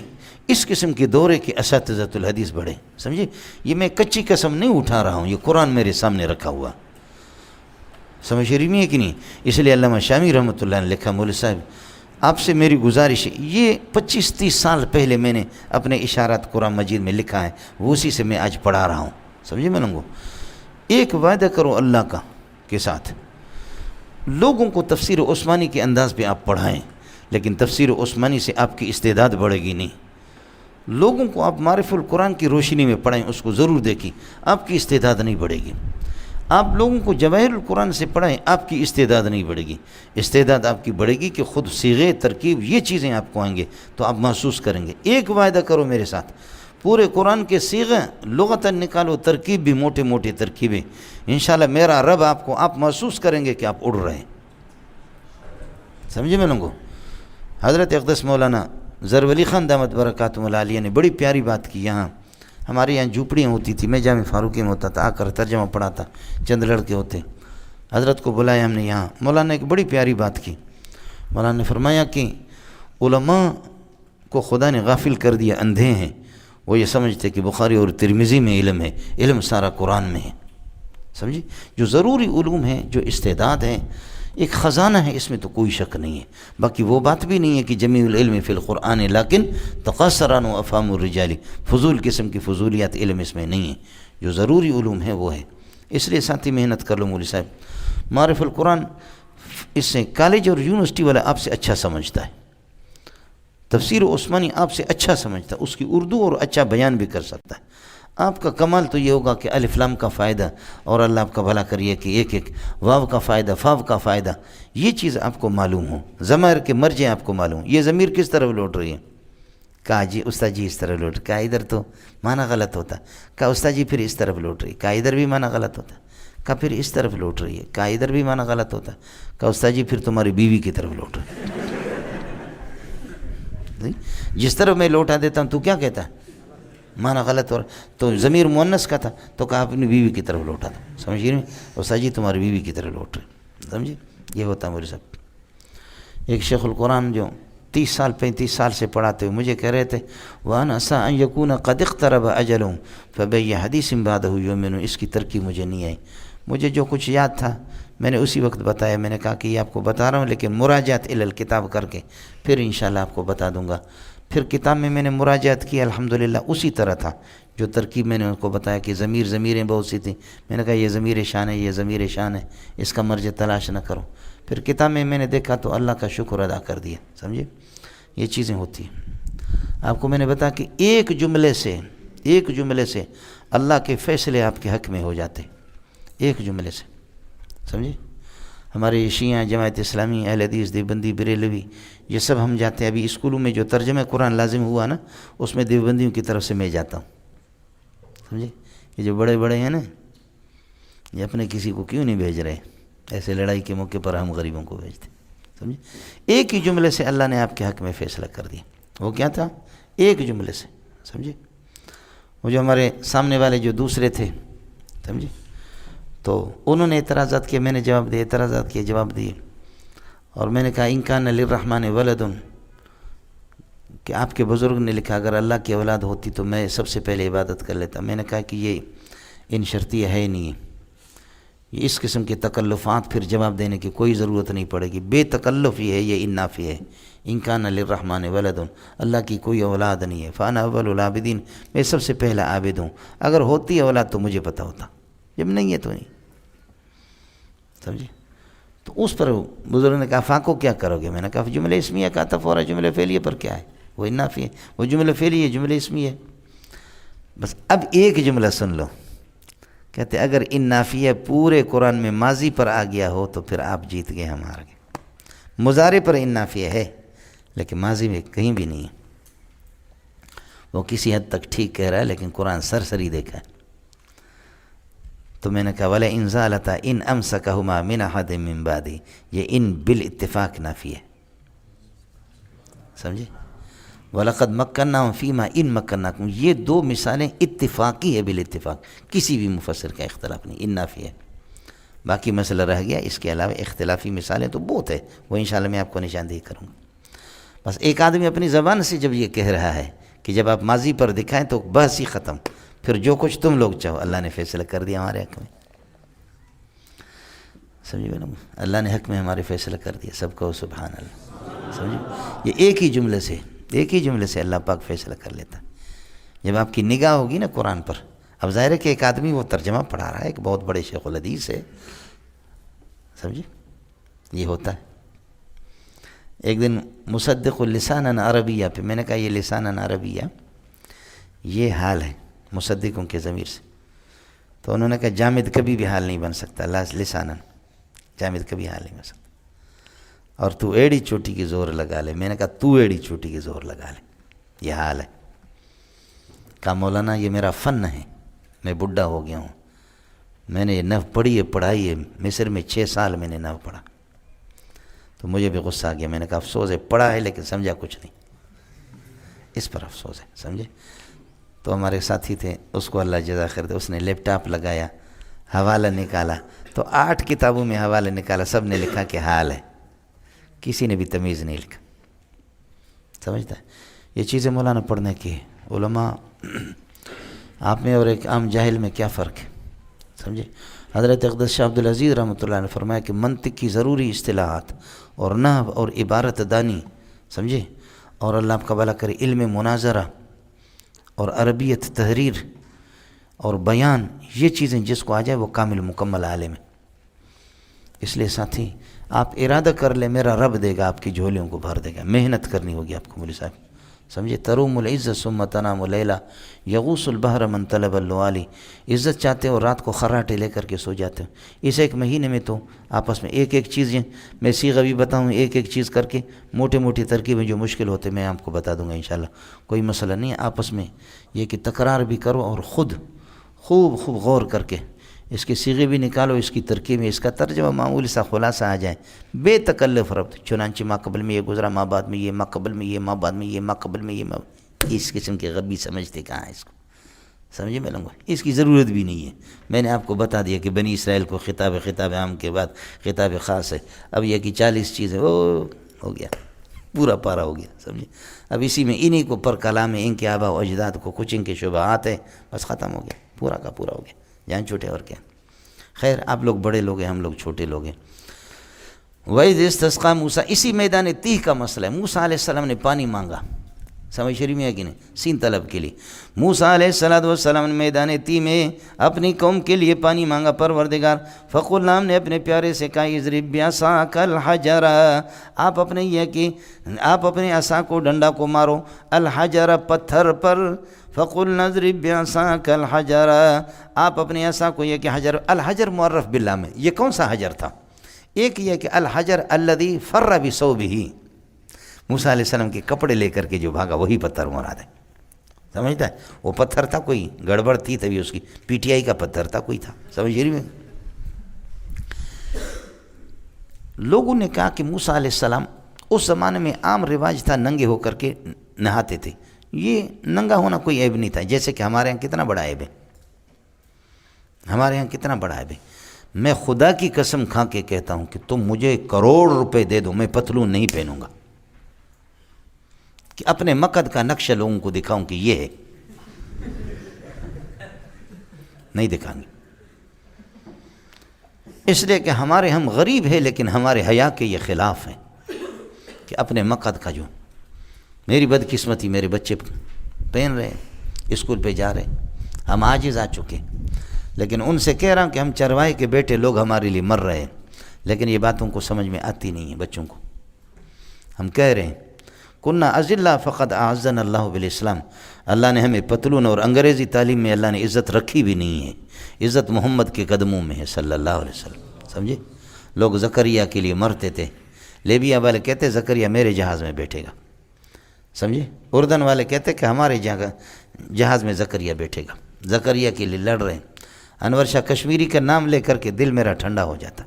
اس قسم کے دورے کے اساتذۃ الحدیث بڑھے. سمجھے یہ میں کچی قسم نہیں اٹھا رہا ہوں یہ قرآن میرے سامنے رکھا ہوا. سمجھ رہی ہے کہ نہیں. اس لیے علامہ شامی رحمۃ اللہ نے لکھا مولوی صاحب آپ سے میری گزارش ہے یہ 25-30 سال پہلے میں نے اپنے اشارات قرآن مجید میں لکھا ہے وہ اسی سے میں آج پڑھا رہا ہوں. سمجھے میں لوگوں ایک وعدہ کرو اللہ کا کے ساتھ لوگوں کو تفسیر عثمانی کے انداز پہ آپ پڑھائیں لیکن تفسیر عثمانی سے آپ کی استعداد بڑھے گی نہیں. لوگوں کو آپ معرف القرآن کی روشنی میں پڑھائیں اس کو ضرور دیکھیں آپ کی استعداد نہیں بڑھے گی. آپ لوگوں کو جواہر القرآن سے پڑھائیں آپ کی استعداد نہیں بڑھے گی. استعداد آپ کی بڑھے گی کہ خود صیغے ترکیب یہ چیزیں آپ کو آئیں گے تو آپ محسوس کریں گے. ایک وعدہ کرو میرے ساتھ پورے قرآن کے صیغے لغتاً نکالو ترکیب بھی موٹے موٹے ترکیبیں انشاءاللہ میرا رب آپ کو آپ محسوس کریں گے کہ آپ اڑ رہے ہیں. سمجھے میں لوگوں. حضرت اقدس مولانا ظرف علی خان دامت برکاتہم العالیہ نے بڑی پیاری بات کی. یہاں ہمارے یہاں جھوپڑیاں ہوتی تھی میں جامع فاروقی میں ہوتا تھا آ کر ترجمہ پڑھاتا چند لڑکے ہوتے حضرت کو بلایا ہم نے یہاں. مولانا نے ایک بڑی پیاری بات کی. مولانا نے فرمایا کہ علماء کو خدا نے غافل کر دیا اندھے ہیں وہ یہ سمجھتے کہ بخاری اور ترمذی میں علم ہے علم سارا قرآن میں ہے. سمجھی جو ضروری علوم ہیں جو استعداد ہیں ایک خزانہ ہے اس میں تو کوئی شک نہیں ہے. باقی وہ بات بھی نہیں ہے کہ جمیع العلم فی القرآن لیکن تقاصران و افہام الرجال فضول قسم کی فضولیات علم اس میں نہیں ہے. جو ضروری علوم ہے وہ ہے. اس لیے ساتھی محنت کر لو مولوی صاحب. معرف القرآن اس سے کالج اور یونیورسٹی والا آپ سے اچھا سمجھتا ہے. تفسیر عثمانی آپ سے اچھا سمجھتا ہے اس کی اردو اور اچھا بیان بھی کر سکتا ہے. آپ کا کمال تو یہ ہوگا کہ الف لام کا فائدہ اور اللہ آپ کا بھلا کریے کہ ایک ایک واو کا فائدہ فاو کا فائدہ یہ چیز آپ کو معلوم ہو. ضمائر کے مرجع آپ کو معلوم. یہ ضمیر کس طرف لوٹ رہی ہے کہا جی استاد جی اس طرف لوٹ کہا ادھر تو معنی غلط ہوتا کہا استاد جی پھر اس طرف لوٹ رہی کہا ادھر بھی معنی غلط ہوتا کہا پھر اس طرف لوٹ رہی ہے کہا ادھر بھی معنی غلط ہوتا کہا استاد جی پھر تمہاری بیوی کی طرف لوٹ رہی. جس طرف میں لوٹا دیتا ہوں تو کیا کہتا ہے معنی غلط ہو رہا تو ضمیر مؤنث کا تھا تو کہا اپنی بیوی کی طرف لوٹا تھا. سمجھیے نہیں استاد جی تمہاری بیوی کی طرف لوٹ رہے. سمجھے یہ ہوتا میرے ساتھ. ایک شیخ القرآن جو 30 سال 35 سال سے پڑھاتے ہوئے مجھے کہہ رہے تھے وَأَنَا عَسَىٰ أَن يَكُونَ قَدِ اقْتَرَبَ أَجَلُهُمْ فَبِأَيِّ حَدِيثٍ بَعْدَهُ يُؤْمِنُونَ. اس کی ترکیب مجھے نہیں آئی. مجھے جو کچھ یاد تھا میں نے اسی وقت بتایا. میں نے کہا کہ یہ آپ کو بتا رہا ہوں لیکن مراجعات الی الکتاب کر کے پھر انشاءاللہ آپ کو بتا دوں گا. پھر کتاب میں نے مراجعات کی الحمدللہ اسی طرح تھا جو ترکیب میں نے ان کو بتایا کہ ضمیریں بہت سی تھیں. میں نے کہا یہ ضمیر شان ہے یہ ضمیر شان ہے اس کا مرجع تلاش نہ کرو. پھر کتاب میں نے دیکھا تو اللہ کا شکر ادا کر دیا. سمجھے یہ چیزیں ہوتی ہیں. آپ کو میں نے بتایا کہ ایک جملے سے اللہ کے فیصلے آپ کے حق میں ہو جاتے ایک جملے سے. سمجھے ہمارے شیعہ جماعت اسلامی اہل حدیث دیوبندی بریلوی یہ سب ہم جاتے ہیں. ابھی اسکولوں میں جو ترجمہ قرآن لازم ہوا نا اس میں دیوبندیوں کی طرف سے میں جاتا ہوں. سمجھے یہ جو بڑے بڑے ہیں نا یہ اپنے کسی کو کیوں نہیں بھیج رہے ایسے لڑائی کے موقع پر ہم غریبوں کو بھیجتے. سمجھے ایک ہی جملے سے اللہ نے آپ کے حق میں فیصلہ کر دیا. وہ کیا تھا ایک جملے سے. سمجھے وہ جو ہمارے سامنے والے جو دوسرے تھے سمجھے تو انہوں نے اعتراضات کیے میں نے جواب دیے اعتراضات کیے جواب دیے اور میں نے کہا ان کان للرحمن ولد کہ آپ کے بزرگ نے لکھا اگر اللہ کی اولاد ہوتی تو میں سب سے پہلے عبادت کر لیتا. میں نے کہا کہ یہ ان شرطیہ ہے نہیں ہے. یہ اس قسم کے تکلفات پھر جواب دینے کی کوئی ضرورت نہیں پڑے گی. بے تکلف یہ ہے یہ انافی ہے. ان کان للرحمن ولد اللہ کی کوئی اولاد نہیں ہے. فانا اول العابدین میں سب سے پہلا عابد ہوں. اگر ہوتی اولاد تو مجھے پتہ ہوتا جب نہیں ہے تو نہیں. سمجھے تو اس پر بزرگ نے کہا فاقو کیا کرو گے؟ میں نے کہا جملہ اسمیہ کا عطف ہو رہا ہے، جملہ فعلیہ پر کیا ہے؟ وہ نافی ہے، وہ جملہ فعلیہ ہے، جملہ اسمیہ ہے۔ بس اب ایک جملہ سن لو، کہتے اگر ان نافیہ پورے قرآن میں ماضی پر آ گیا ہو تو پھر آپ جیت گئے، ہم ہار گئے۔ مضارع پر ان نافیہ ہے لیکن ماضی میں کہیں بھی نہیں ہے۔ وہ کسی حد تک ٹھیک کہہ رہا ہے لیکن قرآن سرسری دیکھا ہے۔ تو میں نے کہا ولا ان زالتا ان امسکہما من احد من بعدی، یہ ان بالاتفاق نافی ہے، سمجھے؟ وَلَقَدْ مَكَّنَّاهُمْ فِي مَا إِن مَكَّنَّاكُمْ، یہ دو مثالیں اتفاقی ہے، بالاتفاق، کسی بھی مفسر کا اختلاف نہیں، ان نافی ہے۔ باقی مسئلہ رہ گیا، اس کے علاوہ اختلافی مثالیں تو بہت ہے، وہ انشاءاللہ میں آپ کو نشاندہی کروں گا۔ بس ایک آدمی اپنی زبان سے جب یہ کہہ رہا ہے کہ جب آپ ماضی پر دکھائیں تو بحث ہی ختم، پھر جو کچھ تم لوگ چاہو، اللہ نے فیصلہ کر دیا ہمارے حق میں، سمجھے بھائی؟ اللہ نے حق میں ہمارے فیصلہ کر دیا، سب کو سبحان اللہ، سمجھے؟ یہ ایک ہی جملے سے اللہ پاک فیصلہ کر لیتا۔ جب آپ کی نگاہ ہوگی نا قرآن پر، اب ظاہر ہے کہ ایک آدمی وہ ترجمہ پڑھا رہا ہے، ایک بہت بڑے شیخ الحدیث ہے، سمجھے؟ یہ ہوتا ہے۔ ایک دن مصدق لسانا عربیہ پہ میں نے کہا یہ لسانا عربیہ یہ حال ہے مصدقوں کے ضمیر سے، تو انہوں نے کہا جامد کبھی بھی حال نہیں بن سکتا، لسانا جامد کبھی حال نہیں بن سکتا، اور تو ایڑی چوٹی کی زور لگا لے۔ میں نے کہا تو ایڑی چوٹی کی زور لگا لے، یہ حال ہے۔ کہا مولانا یہ میرا فن ہے، میں بڈھا ہو گیا ہوں، میں نے یہ نحو پڑھی ہے، پڑھائی ہے، مصر میں 6 سال میں نے نحو پڑھا۔ تو مجھے بھی غصہ آ گیا، میں نے کہا افسوس ہے، پڑھا ہے لیکن سمجھا کچھ نہیں، اس پر افسوس ہے، سمجھے؟ تو ہمارے ساتھی تھے، اس کو اللہ جزا خیر دے، اس نے لیپ ٹاپ لگایا، حوالہ نکالا، تو 8 کتابوں میں حوالہ نکالا، سب نے لکھا کہ حال ہے، کسی نے بھی تمیز نہیں لکھا، سمجھتا ہے؟ یہ چیزیں مولانا پڑھنے کی ہے۔ علماء آپ میں اور ایک عام جاہل میں کیا فرق ہے، سمجھے؟ حضرت اقدس شاہ عبدالعزیز رحمۃ اللہ نے فرمایا کہ منطق کی ضروری اصطلاحات اور نحو اور عبارت دانی، سمجھے، اور اللہ آپ کا بھلا کرے علم مناظرہ اور عربیت تحریر اور بیان، یہ چیزیں جس کو آ جائے وہ کامل مکمل عالم ہے۔ اس لیے ساتھی آپ ارادہ کر لیں، میرا رب دے گا، آپ کی جھولیوں کو بھر دے گا، محنت کرنی ہوگی آپ کو، مولوی صاحب، سمجھے؟ تروم العزت ثم تنام لیلا یغوص البحر من طلب اللوالی، عزت چاہتے ہو رات کو خراٹے لے کر کے سو جاتے ہو۔ اس ایک مہینے میں تو آپس میں ایک چیزیں، میں صیغہ بھی بتاؤں، ایک چیز کر کے موٹی ترکیبیں جو مشکل ہوتے میں آپ کو بتا دوں گا انشاءاللہ، کوئی مسئلہ نہیں ہے۔ آپس میں یہ کہ تکرار بھی کرو اور خود خوب غور کر کے اس کے صیغے بھی نکالو، اس کی ترکیبیں، اس کا ترجمہ معمولی سا خلاصہ آ جائے، بے تکلف ربط، چنانچہ ما قبل میں یہ گزرا، ما بعد میں یہ، ما قبل میں یہ، ما بعد میں یہ، ما قبل میں یہ، اس قسم کے غربی سمجھتے کہاں ہیں اس کو، سمجھے میں لوں گا؟ اس کی ضرورت بھی نہیں ہے۔ میں نے آپ کو بتا دیا کہ بنی اسرائیل کو خطاب عام کے بعد خطاب خاص ہے، اب یہ کہ 40 چیزیں ہو گیا، پورا پارا ہو گیا، سمجھے؟ اب اسی میں انہی کو پر کلام ہے، ان کے آبا و اجداد کو کچھ ان کے شبہات ہیں، بس ختم ہو گیا، پورا کا پورا ہو گیا، جان چھوٹے اور کیا۔ خیر آپ لوگ بڑے لوگ ہیں، ہم لوگ چھوٹے لوگ ہیں۔ وَإِذِ اسْتَسْقَىٰ موسیٰ، اسی میدان تیہ کا مسئلہ ہے۔ موسیٰ علیہ السلام نے پانی مانگا، سمجھ شریف میں ہے کہ نہیں؟ سین طلب کے لیے موسیٰ علیہ السلام نے میدان تیہ میں اپنی قوم کے لیے پانی مانگا، پروردگار فَقُلْنَا، ہم نے اپنے پیارے سے کہا اضرب بعصاک الحجر، آپ اپنے یہ کہ آپ اپنے عصا کو، ڈنڈا کو مارو، الحجر پتھر پر، فَقُلْنَا اضرب بعصاک الحجر، آپ اپنے عصا کو، یہ کہ حجر، الحجر معرف باللہ میں، یہ کون سا حجر تھا؟ ایک یہ کہ الحجر الذی فر بثوبہ، موسیٰ علیہ السلام کے کپڑے لے کر کے جو بھاگا وہی پتھر مراد ہے، سمجھتا ہے؟ وہ پتھر تھا، کوئی گڑبڑ تھی تبھی اس کی پی ٹی آئی کا پتھر تھا، کوئی تھا، سمجھ رہی میں؟ لوگوں نے کہا کہ موسیٰ علیہ السلام، اس زمانے میں عام رواج تھا ننگے ہو کر کے نہاتے تھے، یہ ننگا ہونا کوئی عیب نہیں تھا، جیسے کہ ہمارے ہاں کتنا بڑا عیب ہے، ہمارے ہاں کتنا بڑا عیب ہے۔ میں خدا کی قسم کھا کے کہتا ہوں کہ تم مجھے کروڑ روپے دے دو، میں پتلون نہیں پہنوں گا، کہ اپنے مقد کا نقشہ لوگوں کو دکھاؤں کہ یہ ہے، نہیں دکھائیں گے، اس لیے کہ ہمارے ہم غریب ہیں، لیکن ہمارے حیا کے یہ خلاف ہیں کہ اپنے مقد کا جو، میری بدقسمتی میرے بچے پہن رہے ہیں، اسکول پہ جا رہے ہیں، ہم عاجز آ چکے، لیکن ان سے کہہ رہا ہوں کہ ہم چروائے کے بیٹے لوگ ہمارے لیے مر رہے ہیں، لیکن یہ باتوں کو سمجھ میں آتی نہیں ہے بچوں کو. ہم کہہ رہے ہیں کننا اذلہ فقد اعزنا اللہ بالاسلام، اللہ نے ہمیں پتلون اور انگریزی تعلیم میں اللہ نے عزت رکھی بھی نہیں ہے، عزت محمد کے قدموں میں ہے صلی اللہ علیہ وسلم. سمجھے؟ لوگ زکریا کے لیے مرتے تھے، لیبیا والے کہتے زکریا میرے جہاز میں بیٹھے گا. سمجھے؟ اردن والے کہتے کہ ہمارے جہاز میں زکریا بیٹھے گا. زکریا کے لیے لڑ رہے ہیں. انور شاہ کشمیری کا نام لے کر کے دل میرا ٹھنڈا ہو جاتا.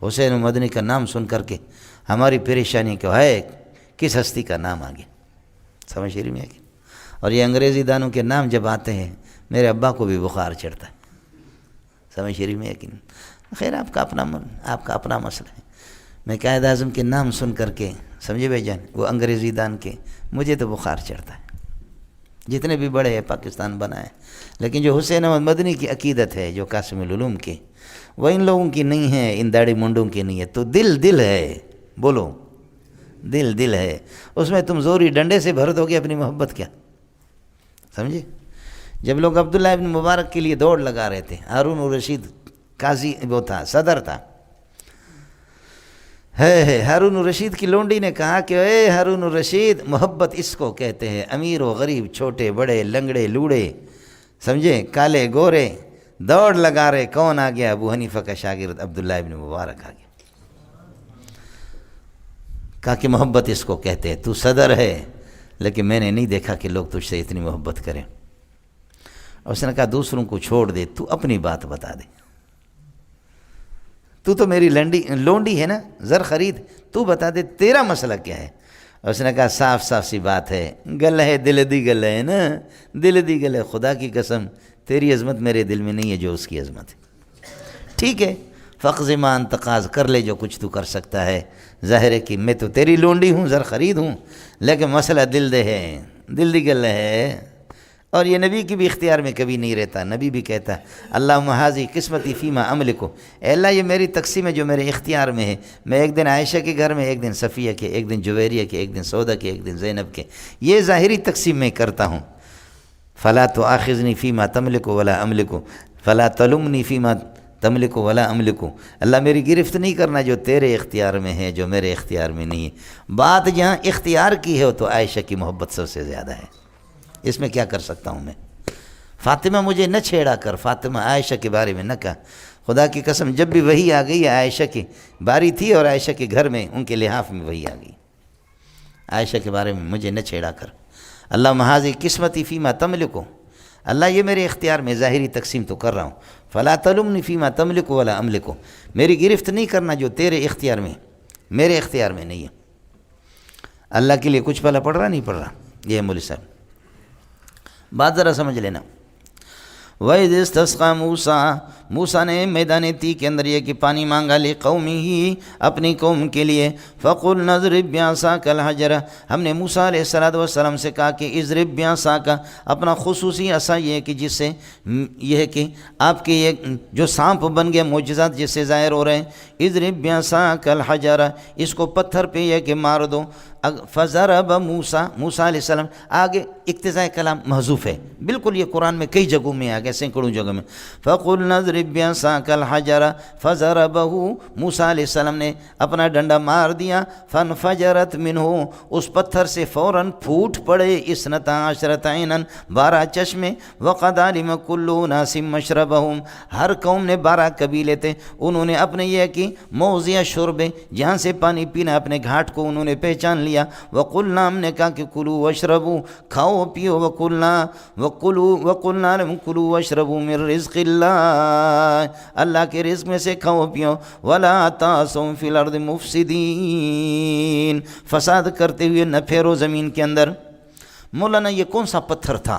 حسین مدنی کا نام سن کر کے ہماری پریشانی کیا ہے، کس ہستی کا نام آگے. سمجھ رہی میں؟ اور یہ انگریزی دانوں کے نام جب آتے ہیں میرے ابا کو بھی بخار چڑھتا ہے. سمجھ رہی میں؟ خیر آپ کا اپنا مسئلہ ہے. میں قائد اعظم کے نام سن کر کے سمجھے بھائی جان، وہ انگریزی دان کے، مجھے تو بخار چڑھتا ہے. جتنے بھی بڑے ہیں پاکستان بنا ہے، لیکن جو حسین احمد مدنی کی عقیدت ہے، جو قاسم العلوم کے، وہ ان لوگوں کی نہیں ہے، ان داڑھی منڈوں کی نہیں ہے. تو دل ہے، بولو دل ہے. اس میں تم زوری ڈنڈے سے بھر دو گے اپنی محبت کیا. سمجھے؟ جب لوگ عبداللہ ابن مبارک کے لیے دوڑ لگا رہے تھے، ہارون الرشید قاضی وہ تھا، صدر تھا. ہارون الرشید کی لونڈی نے کہا کہ اے ہارون الرشید، محبت اس کو کہتے ہیں، امیر و غریب، چھوٹے بڑے، لنگڑے لوڑے، سمجھے، کالے گورے، دوڑ لگا رہے. کون آ گیا؟ ابو حنیفہ کا شاگرد عبداللہ ابن مبارک آ گیا. کہا کہ محبت اس کو کہتے ہیں. تو صدر ہے لیکن میں نے نہیں دیکھا کہ لوگ تجھ سے اتنی محبت کریں. اور اس نے کہا دوسروں کو چھوڑ دے، تو اپنی بات بتا دے. تو میری لونڈی ہے نا، زر خرید، تو بتا دے تیرا مسئلہ کیا ہے. اور اس نے کہا صاف سی بات ہے، گل ہے دل دی گل ہے نا، دل دی گل ہے. خدا کی قسم تیری عظمت میرے دل میں نہیں ہے جو اس کی عظمت ہے. ٹھیک ہے، فقض ما انتقاض کر لے جو کچھ تو کر سکتا ہے. ظاہر ہے کہ میں تو تیری لونڈی ہوں، زر خرید ہوں، لیکن مسئلہ دل دے ہے، دل دی گل ہے. اور یہ نبی کی بھی اختیار میں کبھی نہیں رہتا. نبی بھی کہتا ہے اللہم ھذی قسمتی فیما املک، اے اللہ یہ میری تقسیم ہے جو میرے اختیار میں ہے. میں ایک دن عائشہ کے گھر میں، ایک دن صفیہ کے، ایک دن جویریہ کے، ایک دن سودا کے، ایک دن زینب کے. یہ ظاہری تقسیم میں کرتا ہوں. فلا تؤاخذنی فیما تملک ولا املک، فلا تلمنی فیما تملک ولا املک. اللہ میری گرفت نہیں کرنا جو تیرے اختیار میں ہے، جو میرے اختیار میں نہیں ہے. بات جہاں اختیار کی ہے تو عائشہ کی محبت سب سے زیادہ ہے. اس میں کیا کر سکتا ہوں میں؟ فاطمہ مجھے نہ چھیڑا کر، فاطمہ عائشہ کے بارے میں نہ کہا. خدا کی قسم جب بھی وحی آ گئی عائشہ کی باری تھی، اور عائشہ کے گھر میں ان کے لحاف میں وحی آ گئی. عائشہ کے بارے میں مجھے نہ چھیڑا کر. اللہم ھذی قسمتی فیما تملک، اللہ یہ میرے اختیار میں، ظاہری تقسیم تو کر رہا ہوں. فلا تلمنی فیما تملک ولا املک، میری گرفت نہیں کرنا جو تیرے اختیار میں، میرے اختیار میں نہیں ہے. اللہ کے لیے کچھ پلا پڑ رہا نہیں پڑ رہا. یہ ہے مولوی صاحب، بات ذرا سمجھ لینا. وَإِذِ اسْتَسْقَىٰ مُوسَىٰ، موسیٰ نے میدان تی کے اندر یہ کہ پانی مانگا لِقَوْمِهِ، اپنی قوم کے لیے. فَقُلْنَا اضْرِب بِّعَصَاكَ الْحَجَرَ، ہم نے موسیٰ علیہ السلام سے کہا کہ اضرب بعصاک، اپنا خصوصی عصا یہ ہے کہ جس سے یہ ہے کہ آپ کے یہ جو سانپ بن گیا، معجزات جس سے ظاہر ہو رہے ہیں. اضرب بعصاک الحجر، اس کو پتھر پہ یہ کہ مار دو. فضرب موسیٰ علیہ السلام، آگے اقتضاء کلام محذوف ہے بالکل، یہ قرآن میں کئی جگہوں میں آ گیا، سینکڑوں جگہ میں. فَقُلْنَا اضْرِب بِّعَصَاكَ الْحَجَرَ فَضَرَبَهُ، موسیٰ علیہ السلام نے اپنا ڈنڈا مار دیا. فَانْفَجَرَتْ مِنْهُ، اس پتھر سے فوراً پھوٹ پڑے 12 عیناً، 12 چشمے. وَقَدْ عَلِمَ كُلُّ أُنَاسٍ مَّشْرَبَهُمْ، ہر قوم نے 12 قبیلے تھے، انہوں نے اپنے یہ کہ موضع شرب، جہاں سے پانی پینا، اپنے گھاٹ کو انہوں نے پہچان لیا. وَقُلْنَا، ہم نے کہا کہ کلوا واشربوا، کھاؤ پیو. وَقُلْنَا لَهُمْ كُلُوا وَاشْرَبُوا مِن رِزْقِ اللَّهِ، اللہ کے رزق میں سے کھاؤ پیو. وَلَا تَعْثَوْا فِي الْأَرْضِ مُفْسِدِينَ، فساد کرتے ہوئے نہ پھیرو زمین کے اندر. مولانا یہ کون سا پتھر تھا؟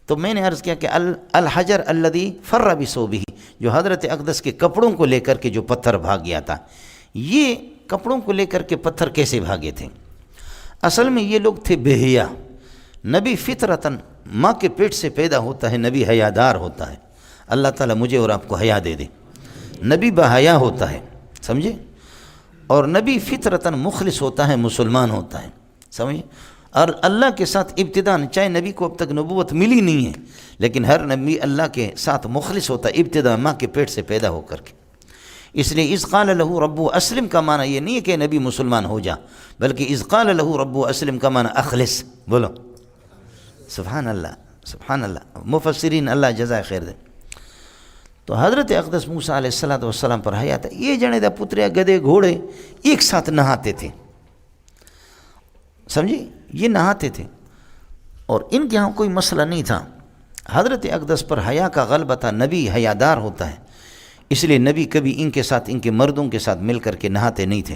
تو میں نے عرض کیا کہ الحجر الذی فر بثوبہ، جو حضرت اقدس کے کپڑوں کو لے کر کے جو پتھر بھاگ گیا تھا. یہ کپڑوں کو لے کر کے پتھر کیسے بھاگے تھے؟ اصل میں یہ لوگ تھے بے حیا. نبی فطرتاً ماں کے پیٹ سے پیدا ہوتا ہے، نبی حیادار ہوتا ہے. اللہ تعالیٰ مجھے اور آپ کو حیا دے دے. نبی بحیا ہوتا ہے، سمجھے؟ اور نبی فطرتاً مخلص ہوتا ہے، مسلمان ہوتا ہے، سمجھے؟ اور اللہ کے ساتھ ابتداءً، چاہے نبی کو اب تک نبوت ملی نہیں ہے، لیکن ہر نبی اللہ کے ساتھ مخلص ہوتا ہے ابتدا ماں کے پیٹ سے پیدا ہو کر کے. اس لیے اذ قال لہ ربہ اسلم کا معنی یہ نہیں ہے کہ نبی مسلمان ہو جا، بلکہ اذ قال لہ ربہ اسلم کا معنی اخلص. بولو سبحان اللہ سبحان اللہ. مفسرین اللہ جزائے خیر دے. تو حضرت اقدس موسیٰ علیہ السلام پر حیا تھا. یہ جنے دا پتریا گدے گھوڑے ایک ساتھ نہاتے تھے، سمجھی، یہ نہاتے تھے اور ان کے ہاں کوئی مسئلہ نہیں تھا. حضرت اقدس پر حیا کا غلبہ تھا. نبی حیادار ہوتا ہے، اس لیے نبی کبھی ان کے ساتھ، ان کے مردوں کے ساتھ مل کر کے نہاتے نہیں تھے.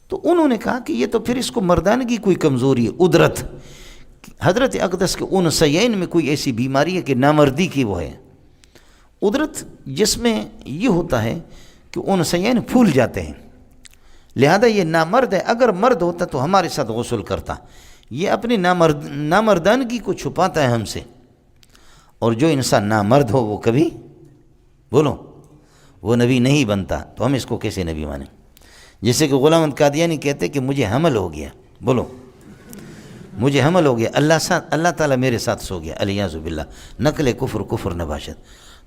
تو انہوں نے کہا کہ یہ تو پھر اس کو مردانگی کوئی کمزوری ہے، ادرت. حضرت اقدس کے انسیین میں کوئی ایسی بیماری ہے کہ نامردی کی وہ ہے. ادرت جس میں یہ ہوتا ہے کہ انسیین پھول جاتے ہیں، لہذا یہ نامرد ہے. اگر مرد ہوتا تو ہمارے ساتھ غسل کرتا. یہ اپنی نامردانگی کو چھپاتا ہے ہم سے. اور جو انسان نامرد ہو وہ کبھی، بولو، وہ نبی نہیں بنتا. تو ہم اس کو کیسے نبی مانیں؟ جیسے کہ غلام احمد قادیانی کہتے کہ مجھے حمل ہو گیا، بولو مجھے حمل ہو گیا، اللہ تعالیٰ میرے ساتھ سو گیا، الیاذ باللہ. نقل کفر نباشت.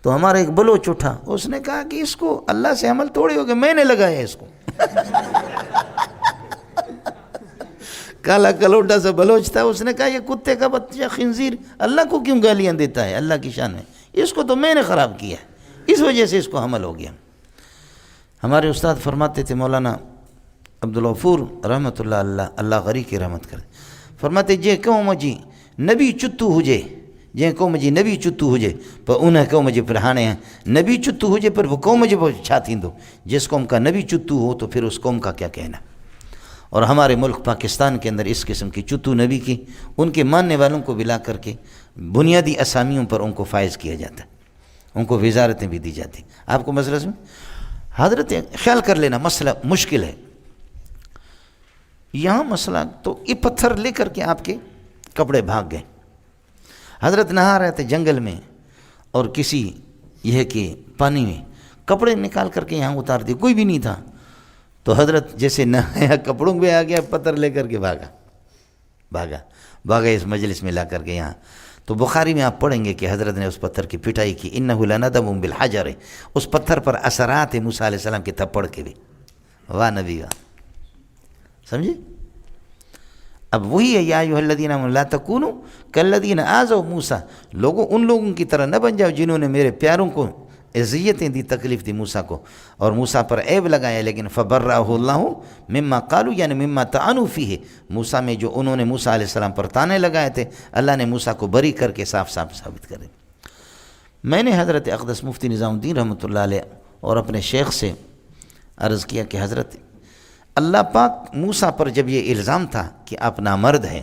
تو ہمارا ایک بلوچ اٹھا، اس نے کہا کہ اس کو اللہ سے حمل تھوڑی ہو گیا، میں نے لگایا اس کو. کالا کلوٹا سا بلوچ تھا، اس نے کہا یہ کتے کا بچہ خنزیر اللہ کو کیوں گالیاں دیتا ہے؟ اللہ کی شان ہے، اس کو تو میں نے خراب کیا ہے، اس وجہ سے اس کو حمل ہو گیا. ہمارے استاد فرماتے تھے، مولانا عبدالغفور رحمۃ اللہ غری کی رحمت کرے، فرماتے جے قوم جی نبی چتو ہوجے، جے قوم جی نبی چتو ہوجے پر انہیں قوم جی پر ہانے ہیں نبی چتو ہوجے پر وہ قوم جی پر چھا تھیندو. جس قوم کا نبی چتو ہو تو پھر اس قوم کا کیا کہنا. اور ہمارے ملک پاکستان کے اندر اس قسم کی چتو نبی کی ان کے ماننے والوں کو بلا کر کے بنیادی اسامیوں پر ان کو فائز کیا جاتا ہے، ان کو وزارتیں بھی دی جاتی. آپ کو مسئلہ سمجھ، حضرت خیال کر لینا مسئلہ مشکل ہے. یہاں مسئلہ تو یہ پتھر لے کر کے آپ کے کپڑے بھاگ گئے. حضرت نہا رہے تھے جنگل میں اور کسی یہ کہ پانی میں کپڑے نکال کر کے یہاں اتار دیے، کوئی بھی نہیں تھا. تو حضرت جیسے نہایا کپڑوں میں آ گیا، پتھر لے کر کے بھاگا اس مجلس میں لا کر کے یہاں. تو بخاری میں آپ پڑھیں گے کہ حضرت نے اس پتھر کی پٹائی کی. انہ لندم بالحجر، اس پتھر پر اثرات موسیٰ علیہ السلام کے تھپڑ کے بھی. واہ نبی واہ، سمجھے. اب وہی ہے یا ایھا الذین آمنوا لا تکونوا کالذین آذوا موسیٰ، لوگوں ان لوگوں کی طرح نہ بن جاؤ جنہوں نے میرے پیاروں کو اذیتیں دی، تکلیف دی موسیٰ کو اور موسیٰ پر عیب لگایا. لیکن فبرأہ اللہ مما قالوا، یعنی مما طعنوا فیہ، موسیٰ میں جو انہوں نے موسیٰ علیہ السلام پر طعنے لگائے تھے، اللہ نے موسیٰ کو بری کر کے صاف ثابت کرے. میں نے حضرت اقدس مفتی نظام الدین رحمۃ اللہ علیہ اور اپنے شیخ سے عرض کیا کہ حضرت اللہ پاک موسیٰ پر جب یہ الزام تھا کہ آپ نامرد ہیں،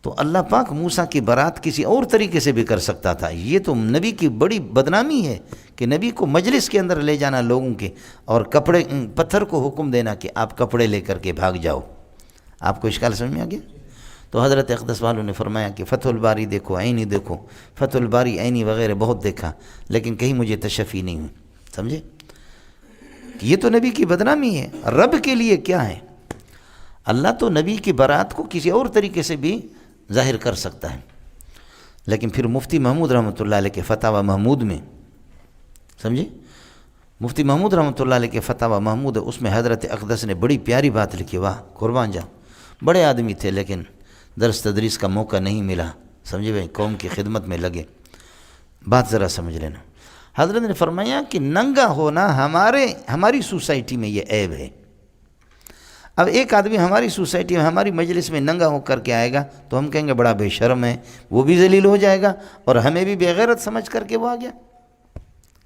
تو اللہ پاک موسیٰ کی برات کسی اور طریقے سے بھی کر سکتا تھا. یہ تو نبی کی بڑی بدنامی ہے کہ نبی کو مجلس کے اندر لے جانا لوگوں کے اور پتھر کو حکم دینا کہ آپ کپڑے لے کر کے بھاگ جاؤ. آپ کو اشکال سمجھ میں آ گیا؟ تو حضرت اقدس والوں نے فرمایا کہ فتح الباری دیکھو، عینی دیکھو، فتح الباری عینی وغیرہ بہت دیکھا، لیکن کہیں مجھے تشفی نہیں ہوئی. سمجھے، یہ تو نبی کی بدنامی ہے. رب کے لیے کیا ہے، اللہ تو نبی کی برات کو کسی اور طریقے سے بھی ظاہر کر سکتا ہے. لیکن پھر مفتی محمود رحمۃ اللہ علیہ کے فتاوی محمود میں، سمجھے، مفتی محمود رحمۃ اللہ علیہ کے فتاوی محمود، اس میں حضرت اقدس نے بڑی پیاری بات لکھی. واہ قربان جاؤ، بڑے آدمی تھے لیکن درس تدریس کا موقع نہیں ملا. سمجھے بھائی، قوم کی خدمت میں لگے. بات ذرا سمجھ لینا. حضرت نے فرمایا کہ ننگا ہونا ہماری سوسائٹی میں یہ عیب ہے. اب ایک آدمی ہماری سوسائٹی میں، ہماری مجلس میں ننگا ہو کر کے آئے گا تو ہم کہیں گے بڑا بے شرم ہے، وہ بھی ذلیل ہو جائے گا اور ہمیں بھی بے غیرت سمجھ کر کے وہ آ گیا.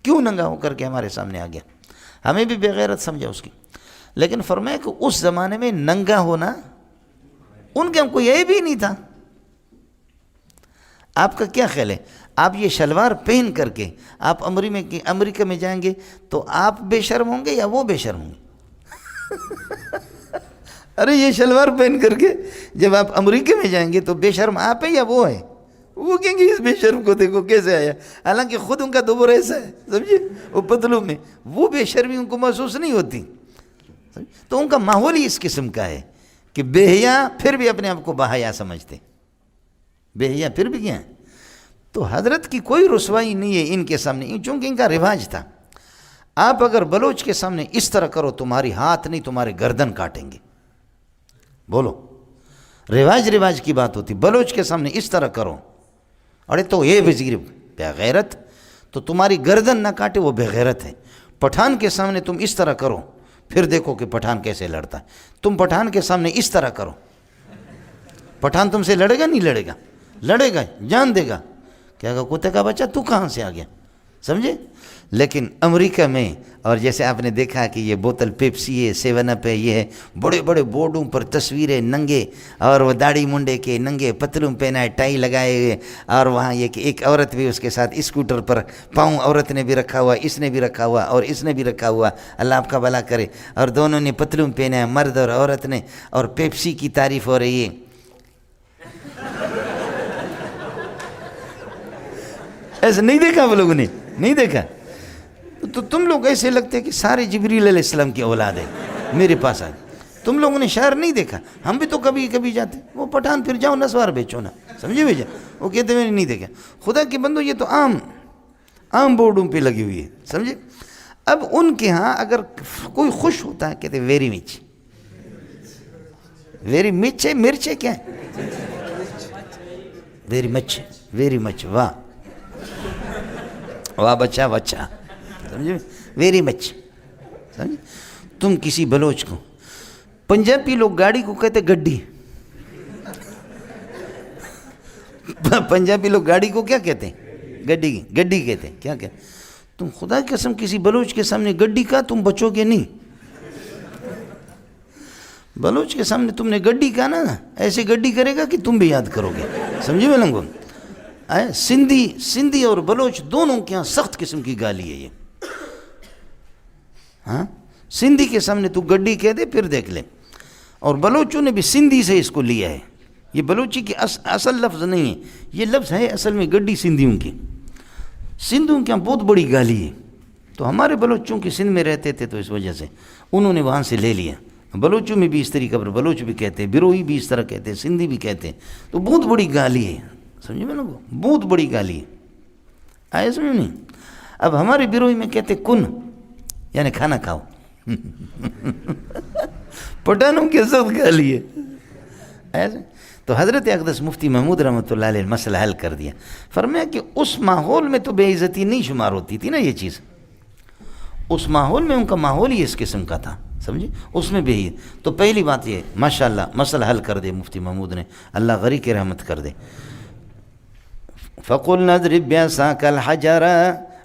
کیوں ننگا ہو کر کے ہمارے سامنے آ گیا؟ ہمیں بھی بے غیرت سمجھا اس کی. لیکن فرمایا کہ اس زمانے میں ننگا ہونا ان کے ہم کوئی عیب ہی نہیں تھا. آپ کا کیا خیال ہے، آپ یہ شلوار پہن کر کے آپ امریکہ میں جائیں گے تو آپ بے شرم ہوں گے یا وہ بے شرم ہوں گے؟ ارے یہ شلوار پہن کر کے جب آپ امریکہ میں جائیں گے تو بے شرم آپ ہیں یا وہ ہیں؟ وہ کہیں گے اس بے شرم کو دیکھو کیسے آیا، حالانکہ خود ان کا دوبر ایسا ہے، سمجھے، وہ پتلوں میں، وہ بے شرمی ان کو محسوس نہیں ہوتی. تو ان کا ماحول ہی اس قسم کا ہے کہ بے حیا پھر بھی اپنے آپ کو باحیا سمجھتے، بے حیا پھر بھی کیا ہے. تو حضرت کی کوئی رسوائی نہیں ہے ان کے سامنے، چونکہ ان کا رواج تھا. آپ اگر بلوچ کے سامنے اس طرح کرو تمہاری ہاتھ نہیں تمہارے گردن کاٹیں گے. بولو, رواج کی بات ہوتی, بلوچ کے سامنے اس طرح کرو, ارے تو یہ وزیر بے غیرت, تو تمہاری گردن نہ کاٹے وہ بے غیرت ہے. پٹھان کے سامنے تم اس طرح کرو, پھر دیکھو کہ پٹھان کیسے لڑتا ہے. تم پٹھان کے سامنے اس طرح کرو, پٹھان تم سے لڑے گا نہیں لڑے گا؟ لڑے گا, جان دے گا, کیا کہا کتے کا بچہ تو کہاں سے آ گیا, سمجھے. لیکن امریکہ میں, اور جیسے آپ نے دیکھا کہ یہ بوتل پیپسی ہے, 7 اپ ہے, یہ ہے, بڑے بڑے بورڈوں پر تصویریں ننگے, اور وہ داڑھی منڈے کے ننگے, پتلون پہنا ہے, ٹائی لگائے ہوئے, اور وہاں یہ کہ ایک عورت بھی اس کے ساتھ اسکوٹر پر, پاؤں عورت نے بھی رکھا ہوا, اس نے بھی رکھا ہوا, اور اس نے بھی رکھا ہوا, اللہ آپ کا بھلا کرے, اور دونوں نے پتلون پہنا ہے, مرد اور عورت نے, اور پیپسی کی تعریف ہو رہی ہے. ایسا نہیں دیکھا وہ لوگوں نے, نہیں دیکھا. تو تم لوگ ایسے لگتے ہیں کہ سارے جبریل علیہ السلام کی اولاد ہے میرے پاس آئے. تم لوگوں نے شہر نہیں دیکھا, ہم بھی تو کبھی کبھی جاتے. وہ پٹھان پھر جاؤ نسوار بیچو نا, سمجھے بھیجا. وہ کہتے میں نے نہیں دیکھا. خدا کے بندو یہ تو عام بورڈوں پہ لگی ہوئی ہے, سمجھے. اب ان کے ہاں اگر کوئی خوش ہوتا ہے کہتے ویری مچ, ویری مچ ہے, مرچ ہے, کیا ہے, ویری مچ, ویری مچ, واہ واہ بچہ بچہ, سمجھے, ویری مچ, سمجھے. تم کسی بلوچ کو, پنجابی لوگ گاڑی کو کہتے گڈی, پنجابی لوگ گاڑی کو کیا کہتے ہیں, گڈی کہتے ہیں, کیا کہتے. تم خدا کی قسم کسی بلوچ کے سامنے گڈی کا تم بچو گے نہیں. بلوچ کے سامنے تم نے گڈی کہا نا, ایسے گڈی کرے گا کہ تم بھی یاد کرو گے, سمجھے میں لنگو. سندھی اور بلوچ دونوں کے یہاں سخت قسم کی گالی ہے یہ. ہاں, سندھی کے سامنے تو گڈی کہہ دے پھر دیکھ لے. اور بلوچوں نے بھی سندھی سے اس کو لیا ہے. یہ بلوچی کی اصل لفظ نہیں ہے, یہ لفظ ہے اصل میں گڈی سندھیوں کی. سندھوں کے یہاں بہت بڑی گالی ہے. تو ہمارے بلوچوں کی سندھ میں رہتے تھے تو اس وجہ سے انہوں نے وہاں سے لے لیا. بلوچوں میں بھی اس طریقے پر بلوچ بھی کہتے ہیں, بروہی بھی اس طرح کہتے ہیں, سندھی بھی کہتے ہیں. تو بہت بڑی گالی ہے, سمجھے میں لوگوں, بہت بڑی گالی ہے. آئے سمجھ نہیں. اب ہمارے بروہی میں کہتے کن, یعنی کھانا کھاؤ. پٹھانوں کی سخت گالی ہے. ایسے تو حضرت اقدس مفتی محمود رحمۃ اللہ علیہ مسئلہ حل کر دیا. فرمایا کہ اس ماحول میں تو بے عزتی نہیں شمار ہوتی تھی نا یہ چیز. اس ماحول میں ان کا ماحول ہی اس قسم کا تھا, سمجھے, اس میں بھی ہی. تو پہلی بات یہ ماشاءاللہ مسئلہ حل کر دے مفتی محمود نے, اللہ غری کی رحمت کر دے. فَقُلْنَا اضْرِبْ بِعَصَاكَ الْحَجَرَ,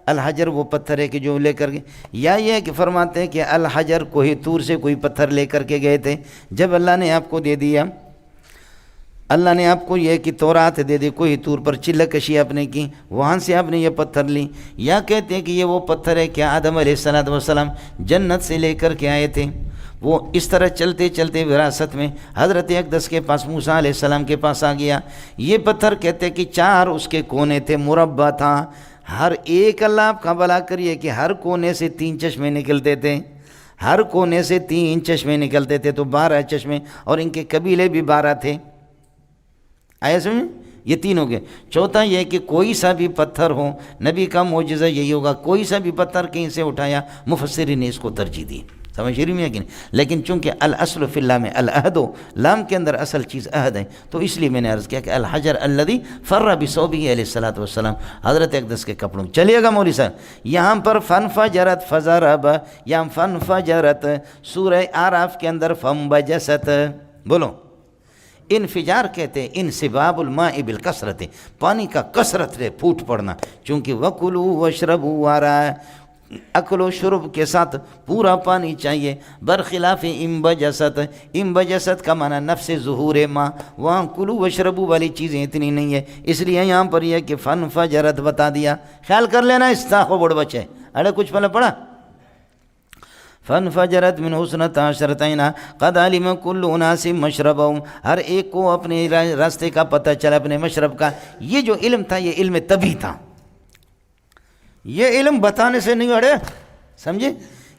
الحجر وہ پتھر ہے کہ جو لے کر گئے. یا یہ کہ فرماتے ہیں کہ الحجر کوہ طور سے کوئی پتھر لے کر کے گئے تھے. جب اللہ نے آپ کو دے دیا, اللہ نے آپ کو یہ کہ تورات دے دی, کوہ طور پر چلہ کشی آپ نے کی, وہاں سے آپ نے یہ پتھر لی. یا کہتے ہیں کہ یہ وہ پتھر ہے کہ آدم علیہ السلام جنت سے لے کر کے آئے تھے. وہ اس طرح چلتے چلتے وراثت میں حضرت اقدس کے پاس, موسیٰ علیہ السلام کے پاس آ گیا. یہ پتھر کہتے کہ 4 اس کے کونے تھے, مربع تھا. ہر ایک, اللہ آپ کا بھلا کریے, کہ ہر کونے سے 3 چشمے نکلتے تھے. ہر کونے سے 3 چشمے نکلتے تھے, تو 12 چشمے, اور ان کے قبیلے بھی 12 تھے. آیا سمجھ, یہ 3 ہو گئے. چوتھا یہ کہ کوئی سا بھی پتھر ہو, نبی کا معجزہ یہی ہوگا, کوئی سا بھی پتھر کہیں سے اٹھایا, مفسرین نے اس کو ترجیح دی. سمجھ رہی میں کہ نہیں. لیکن چونکہ الاصل فی اللام العہد, لام کے اندر اصل چیز عہد ہے, تو اس لیے میں نے عرض کیا کہ الحجر الذی فر بثوبہ علیہ الصلوۃ والسلام, حضرت اقدس کے کپڑوں. چلیے گا مولوی صاحب, یہاں پر فانفجرت فضرب, یہاں فانفجرت سورہ اعراف کے اندر فانبجست. بولو, انفجار کہتے ہیں انسباب الماء بالکثرت, پانی کا کثرت سے پھوٹ پڑنا. چونکہ وکلوا واشربوا وارا, اکل و شرب کے ساتھ پورا پانی چاہیے. برخلاف انبجست, انبجست کا معنی نفس ظہور ماں, وہاں کلو وشربو والی چیزیں اتنی نہیں ہے, اس لیے یہاں پر یہ کہ فانفجرت بتا دیا. خیال کر لینا, استاخو بڑ بچے, ارے کچھ پہلے پڑھا. فانفجرت من حسنتا عشرتینا قد علم کل اناس مشربهم, ہر ایک کو اپنے راستے کا پتہ چلا, اپنے مشرب کا. یہ جو علم تھا یہ علم طبی تھا, یہ علم بتانے سے نہیں اڑے, سمجھے,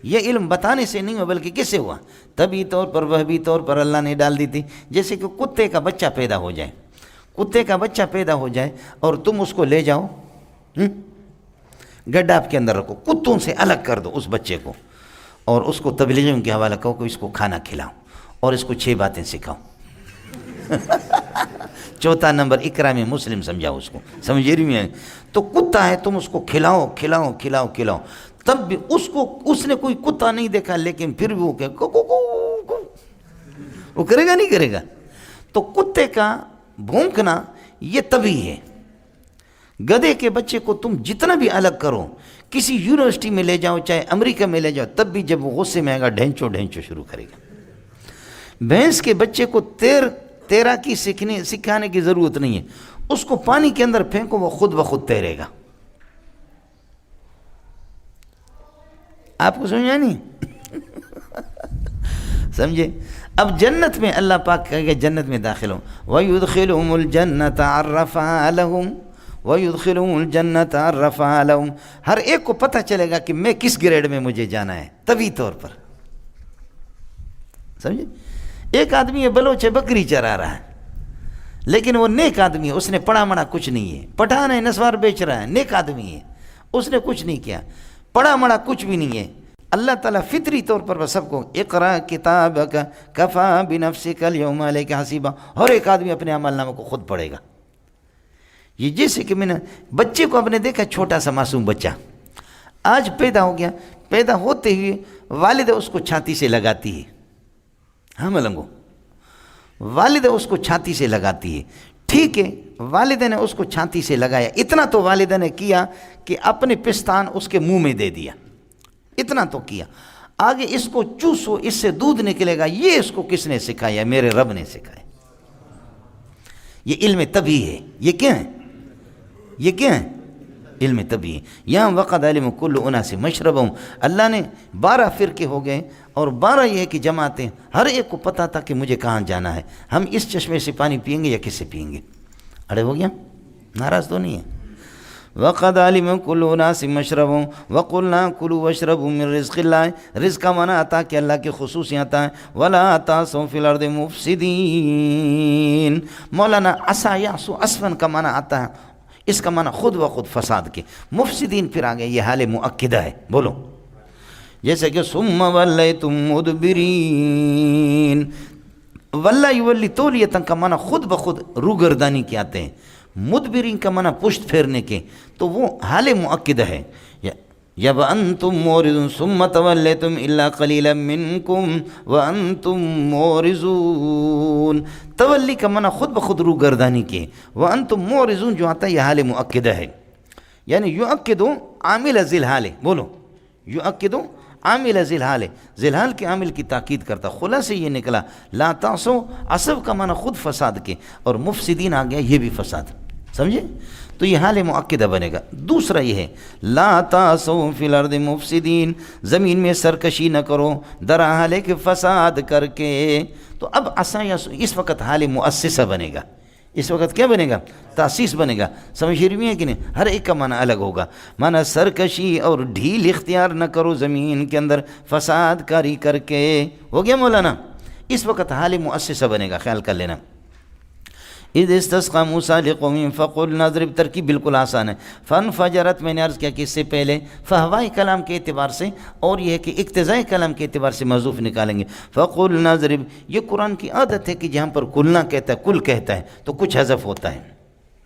یہ علم بتانے سے نہیں ہوا, بلکہ کس سے ہوا, طبی طور پر, وہبی طور پر اللہ نے ڈال دی تھی. جیسے کہ کتے کا بچہ پیدا ہو جائے, کتے کا بچہ پیدا ہو جائے اور تم اس کو لے جاؤ, گڈھا آپ کے اندر رکھو، کتوں سے الگ کر دو اس بچے کو، اور اس کو تبلیغیوں کے حوالہ کہو کہ اس کو کھانا کھلاؤ اور اس کو 6 باتیں سکھاؤ۔ چوتھا نمبر اکرام مسلم سمجھاؤ اس کو، سمجھے رہی ہیں؟ تو کتا ہے، تم اس کو کھلاؤ کھلاؤ کھلاؤ کھلاؤ، تب بھی اس نے کوئی کتا نہیں دیکھا، لیکن پھر بھی وہ کہ وہ کرے گا نہیں کرے گا؟ تو کتے کا بھونکنا یہ طبیعی ہے۔ گدھے کے بچے کو تم جتنا بھی الگ کرو، کسی یونیورسٹی میں لے جاؤ، چاہے امریکہ میں لے جاؤ، تب بھی جب وہ غصے میں آئے گا ڈھینچو ڈھینچو شروع کرے گا۔ بھینس کے بچے کو تیراکی سکھانے کی ضرورت نہیں ہے، اس کو پانی کے اندر پھینکو، وہ خود بخود تیرے گا۔ آپ کو سمجھا نہیں؟ سمجھے؟ اب جنت میں اللہ پاک کہے گا جنت میں داخل ہوں، وَيُدْخِلُهُمُ الْجَنَّةَ عَرَّفَهَا لَهُمْ وَيُدْخِلُهُمُ الْجَنَّةَ عَرَّفَهَا لَهُمْ۔ ہر ایک کو پتہ چلے گا کہ میں کس گریڈ میں مجھے جانا ہے، طبی طور پر۔ سمجھے؟ ایک آدمی ہے بلوچ ہے، بکری چرا رہا ہے، لیکن وہ نیک آدمی ہے، اس نے پڑھا مڑا کچھ نہیں ہے، پٹھان ہے، نسوار بیچ رہا ہے، نیک آدمی ہے، اس نے کچھ نہیں کیا، پڑھا مڑا کچھ بھی نہیں ہے۔ اللہ تعالیٰ فطری طور پر وہ سب کو اقرا کتابک کفا بنفسک اليوم علیک حسیبا، ہر ایک آدمی اپنے عمل نامہ کو خود پڑھے گا۔ یہ جیسے کہ میں نے بچے کو اپنے دیکھا، چھوٹا سا معصوم بچہ آج پیدا ہو گیا، پیدا ہوتے ہوئے والدہ اس کو چھاتی سے لگاتی ہے، ہاں ملنگو، والدہ اس کو چھاتی سے لگاتی ہے، ٹھیک ہے، والدہ نے اس کو چھاتی سے لگایا، اتنا تو والدہ نے کیا کہ اپنے پستان اس کے منہ میں دے دیا، اتنا تو کیا، آگے اس کو چوسو، اس سے دودھ نکلے گا، یہ اس کو کس نے سکھایا؟ میرے رب نے سکھایا۔ یہ علم طبی ہے، یہ کیا ہے؟ یہ کیا ہے؟ علم طبی ہے۔ یہاں وقد علم کل اناس مشربہم، اللہ نے 12 فرقے ہو گئے، اور 12 یہ ہے کہ جماعتیں، ہر ایک کو پتہ تھا کہ مجھے کہاں جانا ہے، ہم اس چشمے سے پانی پئیں گے یا کس سے پئیں گے؟ اڑے ہو گیا؟ ناراض تو نہیں ہے؟ وقد علم کل اناس مشربہم وقلنا کلوا واشربوا من رزق اللہ، رزق کا معنی آتا کہ اللہ کی خصوصیات ہیں، ولا تعثوا فی الارض مفسدین۔ مولانا عصا یعصو عصفاً کا معنی آتا ہے، اس کا معنی خود بخود فساد کے، مفسدین پھر آگے یہ حال مؤکدہ ہے، بولو، جیسے کہ ثم ولیتم مدبرین، ولا یولی تولیتاً کا معنی خود بخود روگردانی کے آتے ہیں، مدبرین کا معنی پشت پھیرنے کے، تو وہ حال مؤکدہ ہے۔ جب انتم مورزون ثم تولیتم الا قلیلا منکم وانتم مورزون، تولی کا معنی خود بخود روگردانی کے، وانتم مورزون جو آتا ہے یہ حال مؤکدہ ہے، یعنی یؤکدو عامل ذی الحال، بولو، یؤکدو عامل ذی الحال، ذی الحال کے عامل کی تاکید کرتا۔ خلاصے یہ نکلا لا تعصوا، عصب کا معنی خود فساد کے، اور مفسدین آ گیا یہ بھی فساد، سمجھے؟ تو یہ حال مؤکدہ بنے گا۔ دوسرا یہ ہے لا تعصوا فی الارض مفسدین، زمین میں سرکشی نہ کرو در حال کہ فساد کر کے۔ تو اب اس وقت حال مؤسسہ بنے گا، اس وقت کیا بنے گا؟ تاسیس بنے گا۔ سمجھ رہی ہیں کہ نہیں؟ ہر ایک کا معنی الگ ہوگا، معنی سرکشی اور ڈھیل اختیار نہ کرو زمین کے اندر فساد کاری کر کے، ہو گیا مولانا؟ اس وقت حال مؤسسہ بنے گا، خیال کر لینا۔ اذ استسقى موسیٰ لقومه فقلنا اضرب، ترکیب بالکل آسان ہے، فانفجرت، میں نے عرض کیا کہ اس سے پہلے فہوائی کلام کے اعتبار سے، اور یہ ہے کہ اقتضائی کلام کے اعتبار سے محذوف نکالیں گے۔ فقلنا اضرب، یہ قرآن کی عادت ہے کہ جہاں پر قلنا کہتا ہے، کل کہتا ہے تو کچھ حذف ہوتا ہے،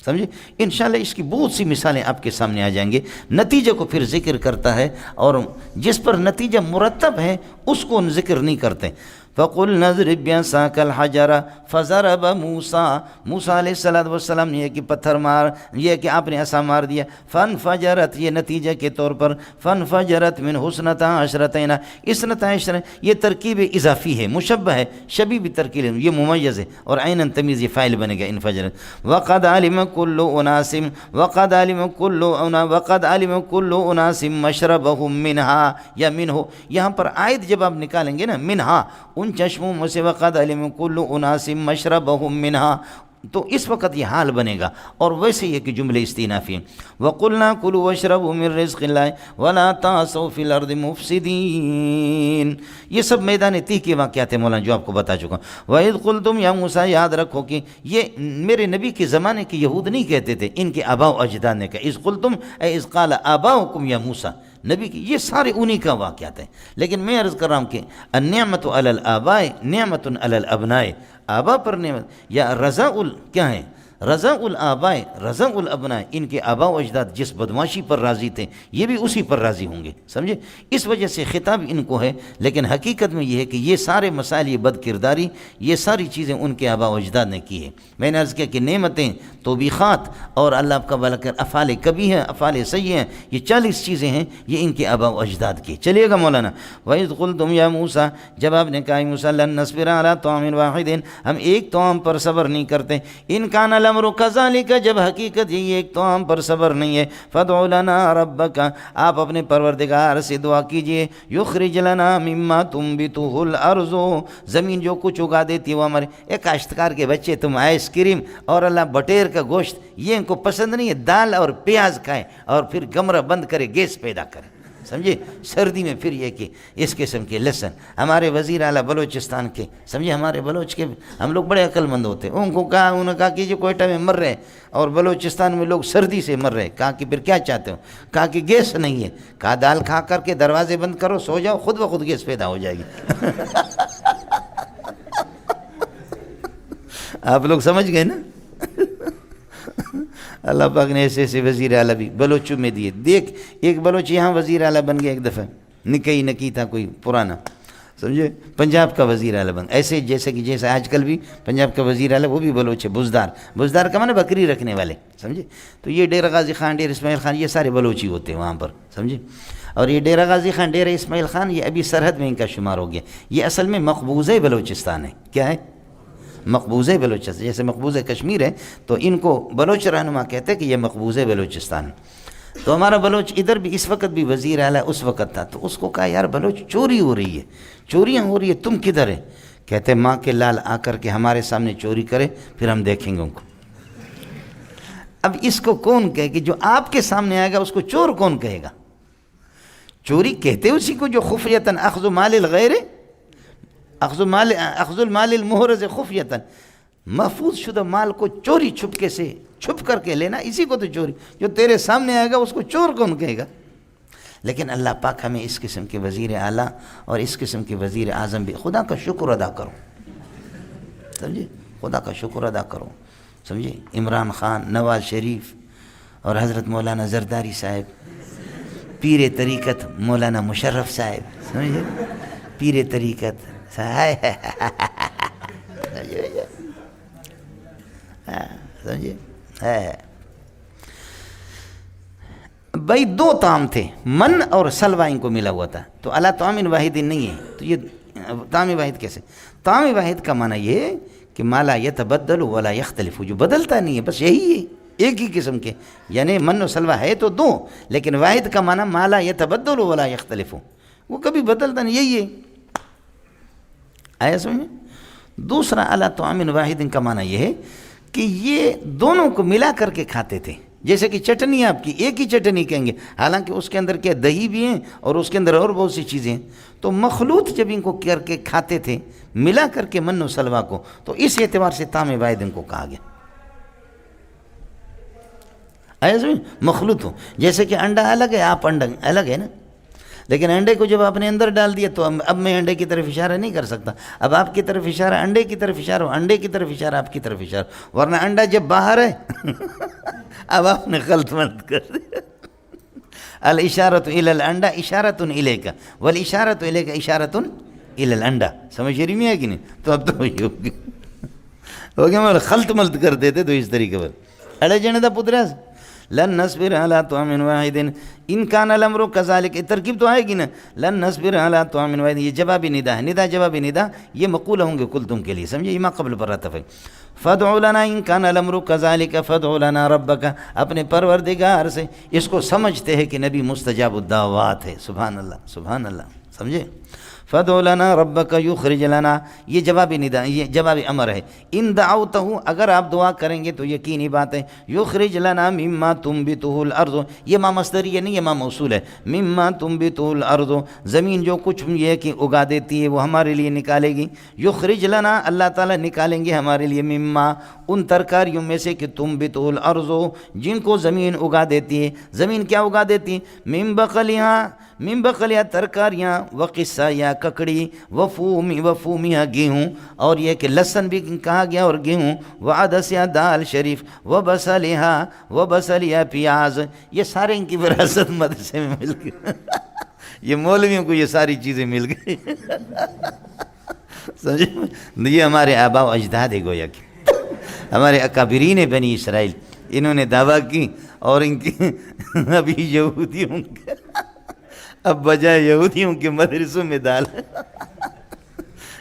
سمجھے؟ انشاءاللہ اس کی بہت سی مثالیں آپ کے سامنے آ جائیں گے، نتیجے کو پھر ذکر کرتا ہے، اور جس پر نتیجہ مرتب ہے اس کو ذکر نہیں کرتے۔ فَقُلْنَا اضْرِبْ بِعَصَاكَ الْحَجَرَ فَضَرَبَ موسیٰ، موسیٰ علیہ السلام نے یہ کہ پتھر مار، یہ کہ آپ نے عصا مار دیا، فَانْفَجَرَتْ، یہ نتیجہ کے طور پر، فَانْفَجَرَتْ مِنْ حُسْنَتَا عَشْرَتَيْنَ، اثنتا عشر، یہ ترکیب اضافی ہے، مشبہ ہے، شبیہ بھی ترکیب ہے، یہ ممیز ہے، اور عیناً تمیز یہ فاعل بنے گا انفجرت۔ وَقَدْ عَلِمَ كُلُّ أُنَاسٍ وَقَدْ عَلِمَ كُلُّ أُنَاسٍ مَشْرَبَهُمْ مِنْهَا، یا منہ، یہاں پر عائد جب آپ نکالیں گے نا، منہا، ان چشموں میں سے، وقد علم کل اناس مشربہم منہا، تو اس وقت یہ حال بنے گا. اور ویسے یہ کہ جملے استئنافی ہیں. وَقُلْنَا كُلُوا وَاشْرَبُوا مِن رِزْقِ اللَّهِ وَلَا تَعْثَوْا فِي الْأَرْضِ مُفْسِدِينَ. یہ سب میدان تیہ کے واقعات ہیں مولانا جو آپ کو بتا چکا ہوں. وَإِذْ قُلْتُمْ يَا مُوسَىٰ، یاد رکھو کہ یہ میرے نبی کے زمانے کے یہود نہیں کہتے تھے، ان کے آباء و اجداد نے کہا. اِذْ قُلْتُمْ اے اِذْ قَالَ آبَاؤُكُمْ يَا مُوسَىٰ، نبی کی یہ سارے انہی کا واقعات ہیں. لیکن میں عرض کر رہا ہوں کہ النعمت علی الآباء نعمت علی الابناء، آبا پر نعمت، یا رضا کیا ہے، رضا الآباء رضا الابناء، ان کے آبا و اجداد جس بدماشی پر راضی تھے یہ بھی اسی پر راضی ہوں گے. سمجھے؟ اس وجہ سے خطاب ان کو ہے. لیکن حقیقت میں یہ ہے کہ یہ سارے مسائل، یہ بد کرداری، یہ ساری چیزیں ان کے آبا و اجداد نے کی ہے. میں نے عرض کیا کہ نعمتیں، توبیخات اور اللہ کا بھلا کر افعال کبھی ہیں، افعال سیئ ہیں، یہ 40 چیزیں ہیں، یہ ان کے آبا و اجداد کی. چلیے گا مولانا. وَإِذْ قُلْتُمْ يَا مُوسَىٰ، جب آپ نے کہا مُوسیٰ لَن نَّصْبِرَ عَلَىٰ طَعَامٍ وَاحِدٍ، ہم ایک طعام پر صبر نہیں کرتے. إِنْ كَانَ الْأَمْرُ كَذَٰلِكَ، جب حقیقت یہ ایک طعام پر صبر نہیں ہے. فَادْعُ لَنَا رَبَّكَ، آپ اپنے پروردگار سے دعا کیجئے. يُخْرِجْ لَنَا مِمَّا تُنبِتُهُ الْأَرْضُ، زمین جو کچھ اگا دیتی ہے وہ ہمارے. ایک کاشتکار کے بچے تم آئس کریم اور اللہ بٹیر کا گوشت یہ ان کو پسند نہیں ہے، دال اور پیاز کھائیں اور پھر کمرہ بند کرے، گیس پیدا کریں. سمجھے؟ سردی میں پھر یہ کہ اس قسم کے لہسن. ہمارے وزیر اعلیٰ بلوچستان کے، سمجھے ہمارے بلوچ کے ہم لوگ بڑے عقل مند ہوتے ہیں. ان کو کہا، انہوں نے کہا کہ جو کوئٹہ میں مر رہے ہیں اور بلوچستان میں لوگ سردی سے مر رہے ہیں. کہا کہ پھر کیا چاہتے ہو؟ کہا کہ گیس نہیں ہے. کہا دال کھا کر کے دروازے بند کرو، سو جاؤ، خود بخود گیس پیدا ہو جائے گی. آپ لوگ سمجھ گئے نا. اللہ پاک نے ایسے ایسے وزیر اعلیٰ بھی بلوچوں میں دیے. دیکھ ایک بلوچ یہاں وزیر اعلیٰ بن گیا ایک دفعہ، نکی نکی تھا کوئی پرانا، سمجھے، پنجاب کا وزیر اعلیٰ بن. ایسے جیسے آج کل بھی پنجاب کا وزیر اعلیٰ وہ بھی بلوچ ہے. بزدار کا معنی بکری رکھنے والے، سمجھے. تو یہ ڈیرہ غازی خان، ڈیرہ اسماعیل خان، یہ سارے بلوچی ہوتے ہیں وہاں پر، سمجھے. اور یہ ڈیرہ غازی خان، ڈیرہ اسماعیل خان یہ ابھی سرحد میں ان کا شمار ہو گیا. یہ اصل میں مقبوضہ بلوچستان ہے. کیا ہے؟ مقبوضہ بلوچستان. جیسے مقبوضہ کشمیر ہے تو ان کو بلوچ رہنما کہتے ہیں کہ یہ مقبوضہ بلوچستان. تو ہمارا بلوچ ادھر بھی اس وقت بھی وزیر اعلیٰ اس وقت تھا. تو اس کو کہا یار بلوچ چوری ہو رہی ہے، چوریاں ہو رہی ہے، تم کدھر ہے؟ کہتے ماں کے لال آ کر کے ہمارے سامنے چوری کرے پھر ہم دیکھیں گے ان کو. اب اس کو کون کہے کہ جو آپ کے سامنے آئے گا اس کو چور کون کہے گا؟ چوری کہتے اسی کو جو خفیتاً اخذ مال الغیر، اخذ المال المحرز خفیتاً، محفوظ شدہ مال کو چوری چھپکے سے چھپ کر کے لینا، اسی کو تو چوری. جو تیرے سامنے آئے گا اس کو چور کون کہے گا؟ لیکن اللہ پاک ہمیں اس قسم کے وزیر اعلیٰ اور اس قسم کے وزیر اعظم بھی، خدا کا شکر ادا کرو، سمجھے، خدا کا شکر ادا کرو، سمجھے. عمران خان، نواز شریف اور حضرت مولانا زرداری صاحب، پیر طریقت مولانا مشرف صاحب، سمجھے، پیر طریقت سمجھے. بھائی دو طعام تھے، من اور سلوہ ان کو ملا ہوا تھا. تو اللہ طعام واحد نہیں ہے. تو یہ طعام واحد کیسے؟ طعام واحد کا معنی یہ ہے کہ ما لا یتبدل ولا یختلف، جو بدلتا نہیں ہے، بس یہی ہے، ایک ہی قسم کے. یعنی من و سلوہ ہے تو دو، لیکن واحد کا معنی ما لا یتبدل ولا یختلف، وہ کبھی بدلتا نہیں، یہی ہے. آیا سمجھ میں؟ دوسرا اللہ طعام واحد کا معنی یہ ہے کہ یہ دونوں کو ملا کر کے کھاتے تھے. جیسے کہ چٹنی آپ کی ایک ہی چٹنی کہیں گے، حالانکہ اس کے اندر کیا دہی بھی ہیں اور اس کے اندر اور بہت سی چیزیں ہیں. تو مخلوط جب ان کو کر کے کھاتے تھے، ملا کر کے من و سلوہ کو، تو اس اعتبار سے طعام واحد ان کو کہا گیا. آیا سمجھ؟ مخلوط ہو. جیسے کہ انڈا الگ ہے، آپ انڈا الگ ہے نا، لیکن انڈے کو جب آپ نے اندر ڈال دیا تو اب میں انڈے کی طرف اشارہ نہیں کر سکتا. اب آپ کی طرف اشارہ انڈے کی طرف اشارہ ہو، انڈے کی طرف اشارہ آپ کی طرف اشارہ، ورنہ انڈا جب باہر ہے اب آپ نے غلط مت کر دیا. الاشارۃ الی الانڈا اشارۃ الیک والاشارۃ الیک اشارۃ الی الانڈا. سمجھ رہی ہے کہ نہیں؟ تو اب تو ہو گیا، میں خلط ملط کر دیتے تو اس طریقے پر. اڑے جنے دا پتراس لن نصبر علی طعام واحد ان کان الامر کذالک، ترکیب تو آئے گی نا. لن نصبر علی طعام واحد، یہ جوابی ندا ہے، ندا جوابی ندا، یہ مقولہ ہوں گے کل تم کے لیے، سمجھے. یہ ما قبل پر رہتا ہے. فادع لنا ان کان الامر کذالک فادع لنا ربک، اپنے پروردگار سے. اس کو سمجھتے ہیں کہ نبی مستجاب الدعوات ہے. سبحان اللہ، سبحان اللہ، سمجھے. فَادْعُ لَنَا رَبَّكَ يُخْرِجْ لَنَا، یہ جوابی ندا، یہ جوابی امر ہے. ان دعوتہ، اگر آپ دعا کریں گے تو یقینی بات ہے، یخرج لنا مما تنبتہ الارض، یہ ما مصدریہ نہیں، یہ ما موصول ہے. مما تنبتہ الارض، زمین جو کچھ یہ کہ اگا دیتی ہے وہ ہمارے لیے نکالے گی. یخرج لنا، اللہ تعالیٰ نکالیں گے ہمارے لیے، مما، ان ترکاریوں میں سے کہ تنبتہ الارض، جن کو زمین اگا دیتی ہے. زمین کیا اگا دیتی ہے؟ من بقلیہ ترکاریاں، وقصہ ککڑی، وفومیہ گیہوں، اور یہ کہ لہسن بھی کہا گیا اور گیہوں، وعدسیہ دال شریف، وبصلیہ پیاز، یہ سارے ان کی وراثت مدرسے میں مل گئی. یہ مولویوں کو یہ ساری چیزیں مل گئی. سمجھے؟ یہ ہمارے آباء و اجداد ہے گویا کہ ہمارے اکابرین بنی اسرائیل، انہوں نے دعویٰ کی، اور ان کی ابھی یہودیوں کے، اب بجائے یہودیوں کے مدرسوں میں دال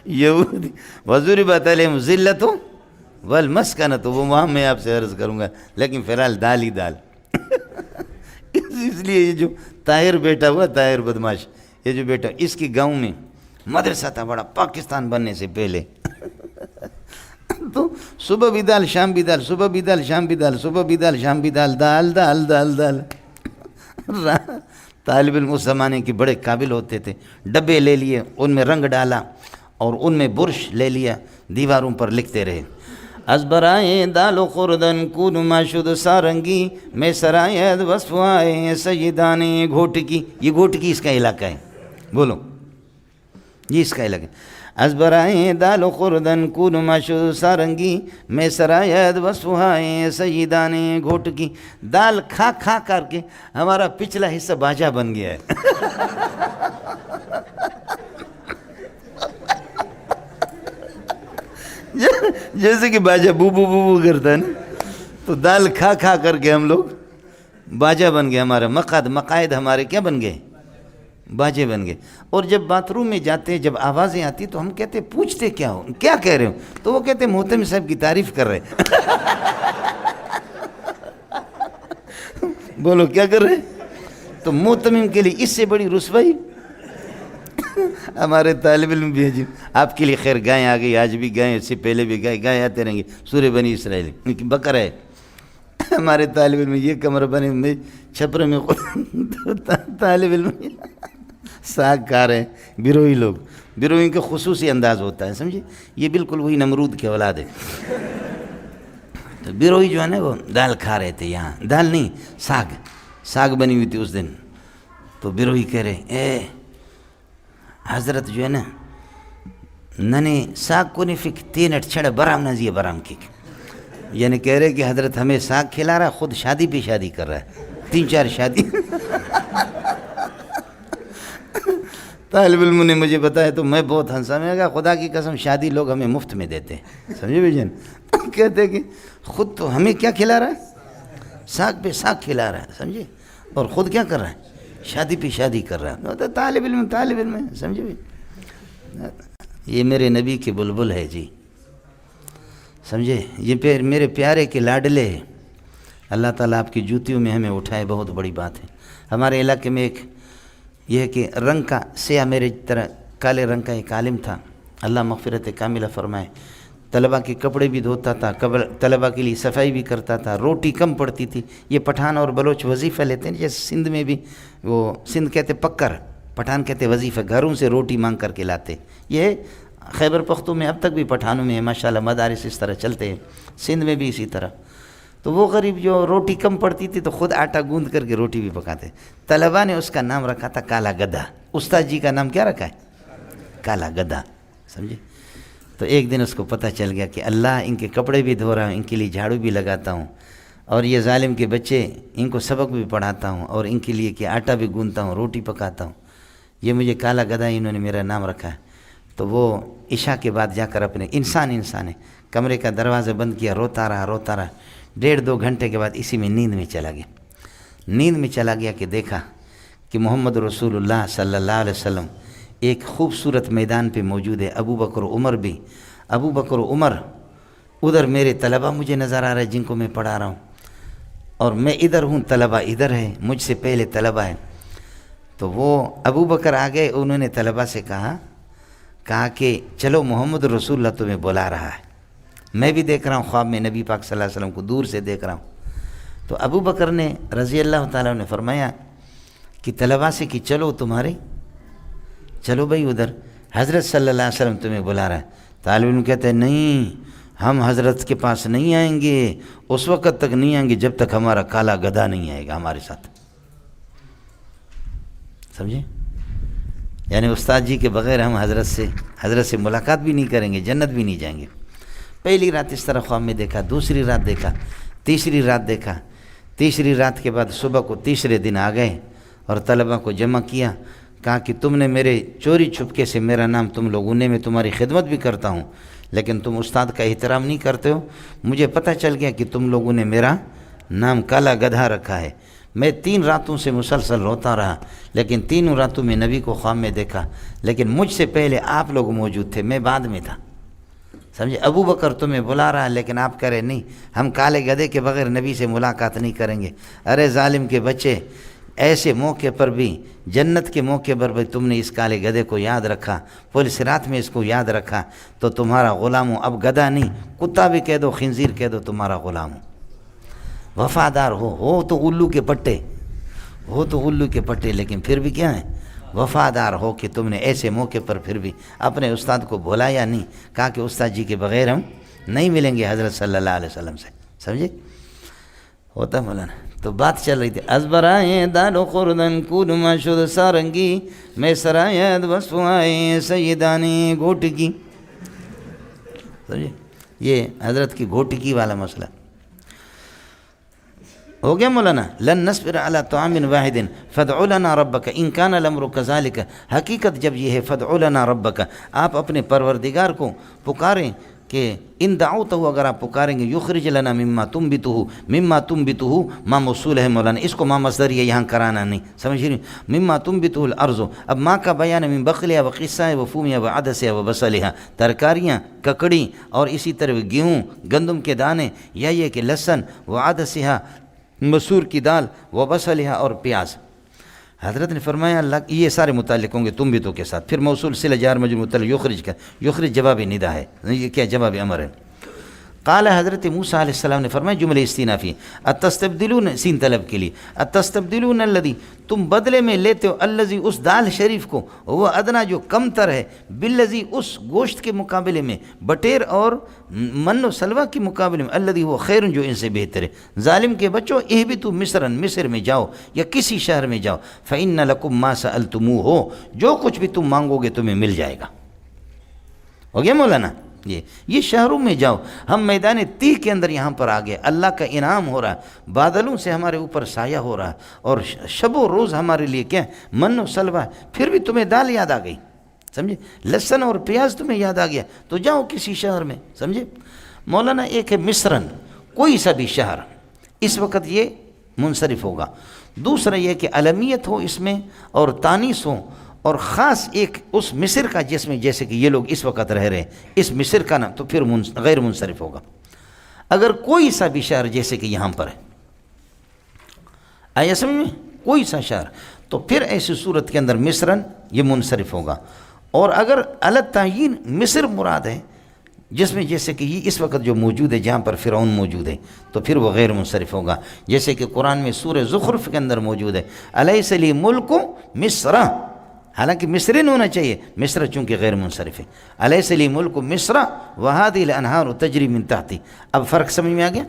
یہودی وَضُرِبَتْ عَلَيْهِمُ الذِّلَّةُ وَالْمَسْكَنَةُ، وہ وہاں میں آپ سے عرض کروں گا، لیکن فی الحال دال ہی دال. اس لیے یہ جو طاہر بیٹا ہوا، طاہر بدماش، یہ جو بیٹا، اس کی گاؤں میں مدرسہ تھا بڑا، پاکستان بننے سے پہلے. تو صبح بھی دال، شام بھی دال، صبح بھی دال، شام بھی دال، صبح بھی دال، شام بھی دال، دال دال دال دال. طالب علم اس زمانے کے بڑے قابل ہوتے تھے، ڈبے لے لیے، ان میں رنگ ڈالا اور ان میں برش لے لیا، دیواروں پر لکھتے رہے. از برائے دال و خوردن کون ماشد سارنگی، میں سرایت وصفائے سیدان گھوٹکی. یہ گھوٹکی اس کا علاقہ ہے، بولو یہ اس کا علاقہ ہے. از برائے دال و خوردن کون ماشد سارنگی، میں سرایت وصفائے سیدان گھوٹکی. دال کھا کھا کر کے ہمارا پچھلا حصہ باجا بن گیا ہے. جیسے کہ باجا بو بو بو بو کرتا ہے نا، تو دال کھا کھا کر کے ہم لوگ باجا بن گئے. ہمارا مقاعد ہمارے کیا بن گئے؟ باجے بن گئے. اور جب باتھ روم میں جاتے، جب آوازیں آتی تو ہم کہتے، پوچھتے کیا ہو، کیا کہہ رہے ہو؟ تو وہ کہتے محتم صاحب کی تعریف کر رہے. بولو کیا کر رہے؟ تو محتمم کے لیے اس سے بڑی رسوائی. ہمارے طالب علم بھی عجیب. آپ کے لیے خیر گائے آ گئی، آج بھی گائے، اس سے پہلے بھی گائے آتے رہیں گے. سورہ بنی اسرائیل بکر ہے. ہمارے طالب علم یہ کمرہ بنے میں چھپرے میں طالب علم ساگ کھا رہے ہیں. بیروئی لوگ، بیروئی کا خصوصی انداز ہوتا ہے، سمجھے؟ یہ بالکل وہی نمرود کے اولاد ہے. تو بیروئی جو ہے نا وہ دال کھا رہے تھے، یہاں دال نہیں، ساگ بنی ہوئی تھی اس دن. تو بیروئی کہہ رہے، اے حضرت جو ہے نا ننے ساگ کو نہیں فک تینٹ چھڑے برام نزیے برام کی، یعنی کہہ رہے کہ حضرت ہمیں ساگ کھلا رہا، خود شادی پہ شادی کر رہا ہے، 3-4 شادی. طالب علم نے مجھے بتایا تو میں بہت ہنسا. میں نے کہا خدا کی قسم شادی لوگ ہمیں مفت میں دیتے ہیں، سمجھے بھائی جان؟ کہتے کہ خود تو ہمیں کیا کھلا رہا ہے، ساگ پہ ساگ کھلا رہا ہے، سمجھے؟ اور خود کیا کر رہا ہے؟ شادی پہ شادی کر رہا ہے. طالب علم ہے، سمجھے بھائی؟ یہ میرے نبی کے بلبل ہے جی، سمجھے؟ یہ میرے پیارے کے لاڈلے ہیں. اللہ تعالیٰ آپ کی جوتیوں میں ہمیں اٹھائے، بہت بڑی بات ہے. ہمارے علاقے میں ایک یہ ہے کہ رنگ کا سیاہ میرے طرح کالے رنگ کا ایک عالم تھا، اللہ مغفرت کاملہ فرمائے. طلباء کے کپڑے بھی دھوتا تھا، طلباء کے لیے صفائی بھی کرتا تھا، روٹی کم پڑتی تھی. یہ پٹھان اور بلوچ وظیفہ لیتے ہیں، جیسے سندھ میں بھی وہ سندھ کہتے پکر، پٹھان کہتے وظیفہ، گھروں سے روٹی مانگ کر کے لاتے. یہ خیبر پختون میں اب تک بھی پٹھانوں میں ماشاءاللہ مدارس اس طرح چلتے ہیں، سندھ میں بھی اسی طرح. تو وہ غریب جو روٹی کم پڑتی تھی تو خود آٹا گوندھ کر کے روٹی بھی پکاتے. طلباء نے اس کا نام رکھا تھا کالا گدھا. استاد جی کا نام کیا رکھا ہے؟ کالا گدھا، سمجھے؟ تو ایک دن اس کو پتہ چل گیا کہ اللہ ان کے کپڑے بھی دھو رہا ہوں، ان کے لیے جھاڑو بھی لگاتا ہوں، اور یہ ظالم کے بچے ان کو سبق بھی پڑھاتا ہوں، اور ان کے لیے کہ آٹا بھی گوندتا ہوں، روٹی پکاتا ہوں. یہ مجھے کالا گدھا انہوں نے میرا نام رکھا ہے. تو وہ عشاء کے بعد جا کر اپنے انسان ہے کمرے کا دروازہ بند کیا، روتا رہا. 1.5-2 گھنٹے کے بعد اسی میں نیند میں چلا گیا کہ دیکھا کہ محمد رسول اللہ صلی اللہ علیہ وسلم ایک خوبصورت میدان پہ موجود ہے. ابو بکر و عمر ادھر میرے طلباء مجھے نظر آ رہے ہیں جن کو میں پڑھا رہا ہوں، اور میں ادھر ہوں، طلباء ادھر ہے، مجھ سے پہلے طلباء ہیں. تو وہ ابو بکر آ گئے، انہوں نے طلباء سے کہا کہا کہ چلو محمد رسول اللہ تمہیں بلا رہا ہے، میں بھی دیکھ رہا ہوں خواب میں نبی پاک صلی اللہ علیہ وسلم کو دور سے دیکھ رہا ہوں۔ تو ابو بکر نے رضی اللہ تعالیٰ نے فرمایا کہ طلباء سے کہ چلو بھائی ادھر حضرت صلی اللہ علیہ وسلم تمہیں بلا رہا ہے۔ طالب علم کہتے ہیں نہیں، ہم حضرت کے پاس نہیں آئیں گے، اس وقت تک نہیں آئیں گے جب تک ہمارا کالا گدھا نہیں آئے گا ہمارے ساتھ۔ سمجھے؟ یعنی استاد جی کے بغیر ہم حضرت سے ملاقات بھی نہیں کریں گے، جنت بھی نہیں جائیں گے۔ پہلی رات اس طرح خواب میں دیکھا، دوسری رات دیکھا، تیسری رات دیکھا، تیسری رات کے بعد صبح کو تیسرے دن آ گئے اور طلباء کو جمع کیا، کہا کہ تم نے میرے چوری چھپکے سے میرا نام تم لوگوں نے، میں تمہاری خدمت بھی کرتا ہوں لیکن تم استاد کا احترام نہیں کرتے ہو، مجھے پتہ چل گیا کہ تم لوگوں نے میرا نام کالا گدھا رکھا ہے۔ میں 3 راتوں سے مسلسل روتا رہا لیکن تینوں راتوں میں نبی کو خواب میں دیکھا، لیکن مجھ سے پہلے آپ لوگ موجود تھے، میں بعد میں تھا۔ سمجھے؟ ابو بکر تمہیں بلا رہا ہے لیکن آپ کہہ رہے نہیں، ہم کالے گدھے کے بغیر نبی سے ملاقات نہیں کریں گے۔ ارے ظالم کے بچے، ایسے موقع پر بھی، جنت کے موقع پر بھی تم نے اس کالے گدھے کو یاد رکھا، پولیس رات میں اس کو یاد رکھا، تو تمہارا غلام ہوں، اب گدھا نہیں، کتا بھی کہہ دو، خنزیر کہہ دو، تمہارا غلام ہوں۔ وفادار ہو تو الو کے پٹے، لیکن پھر بھی کیا ہے؟ وفادار ہو کہ تم نے ایسے موقع پر پھر بھی اپنے استاد کو بلایا نہیں، کہا کہ استاد جی کے بغیر ہم نہیں ملیں گے حضرت صلی اللہ علیہ وسلم سے۔ سمجھے؟ ہوتا مولانا تو بات چل رہی تھی، ازبرائیں دالو خوردن کود مشد سارنگی میں سرایت وصفائیں سیدانی گھوٹکی۔ سمجھے؟ یہ حضرت کی گھوٹکی والا مسئلہ ہو گیا مولانا۔ لن نصبر علی طعام واحد فادع لنا ربک ان کان الامر کذالک۔ حقیقت جب یہ ہے فادع لنا ربک، آپ اپنے پروردگار کو پکاریں کہ ان دعوتہ، اگر آپ پکاریں گے، یخرج لنا مما تنبتہ ما موصول ہے مولانا، اس کو ما مصدریہ یہاں کرانا نہیں، سمجھ رہی؟ مما تنبتہ الارض، اب ماں کا بیان من بقلیہ و قصہ و فومیہ و عدسہ و بصلہ، ترکاریاں، ککڑی اور اسی طرح گیہوں، گندم کے دانے، یا یہ کہ لہسن و عدسہ، مسور کی دال، و بصلہ اور پیاز۔ حضرت نے فرمایا اللہ یہ سارے متعلق ہوں گے تنبتوں کے ساتھ، پھر موصول صلہ جار مجرور متعلق یخرج کا، یخرج جواب ندا ہے، یہ کیا جواب امر ہے۔ قال حضرت موسیٰ علیہ السلام نے فرمایا جملہ استینافی، اتستبدلون، سین طلب کے لیے، اتستبدلون الذی، تم بدلے میں لیتے ہو، الذی، اس دال شریف کو، وہ ادنا، جو کم تر ہے، بالذی، اس گوشت کے مقابلے میں، بٹیر اور من و سلوہ کے مقابلے میں، الذی، وہ خیر، جو ان سے بہتر ہے۔ ظالم کے بچوں، اہبطوا مصرا، مصر میں جاؤ یا کسی شہر میں جاؤ، فإن لکم ما سألتموہ، جو کچھ بھی تم مانگو گے تمہیں مل جائے گا۔ ہو گیا مولانا؟ یہ شہروں میں جاؤ، ہم میدان تیہ کے اندر یہاں پر آ گئے، اللہ کا انعام ہو رہا ہے، بادلوں سے ہمارے اوپر سایہ ہو رہا ہے، اور شب و روز ہمارے لیے کیا ہے؟ من و سلوہ، پھر بھی تمہیں دال یاد آ گئی، سمجھے؟ لہسن اور پیاز تمہیں یاد آ گیا، تو جاؤ کسی شہر میں، سمجھے؟ مولانا ایک ہے مصرن، کوئی سا بھی شہر، اس وقت یہ منصرف ہوگا۔ دوسرا یہ کہ علمیت ہو اس میں اور تانیث ہو، اور خاص ایک اس مصر کا جس میں جیسے کہ یہ لوگ اس وقت رہ رہے ہیں، اس مصر کا نام، تو پھر غیر منصرف ہوگا۔ اگر کوئی سا بھی شہر جیسے کہ یہاں پر ہے، آیا سمجھ میں؟ کوئی سا شہر، تو پھر ایسی صورت کے اندر مصرن یہ منصرف ہوگا۔ اور اگر التعین مصر مراد ہے، جس میں جیسے کہ یہ اس وقت جو موجود ہے جہاں پر فرعون موجود ہے، تو پھر وہ غیر منصرف ہوگا، جیسے کہ قرآن میں سورہ زخرف کے اندر موجود ہے، الیس لی ملک مصر، حالانکہ مصرین ہونا چاہیے، مصر چونکہ غیر منصرف ہے، الیس لی ملک مصر وہذہ الانہار تجری من تحتی۔ اب فرق سمجھ میں آ گیا؟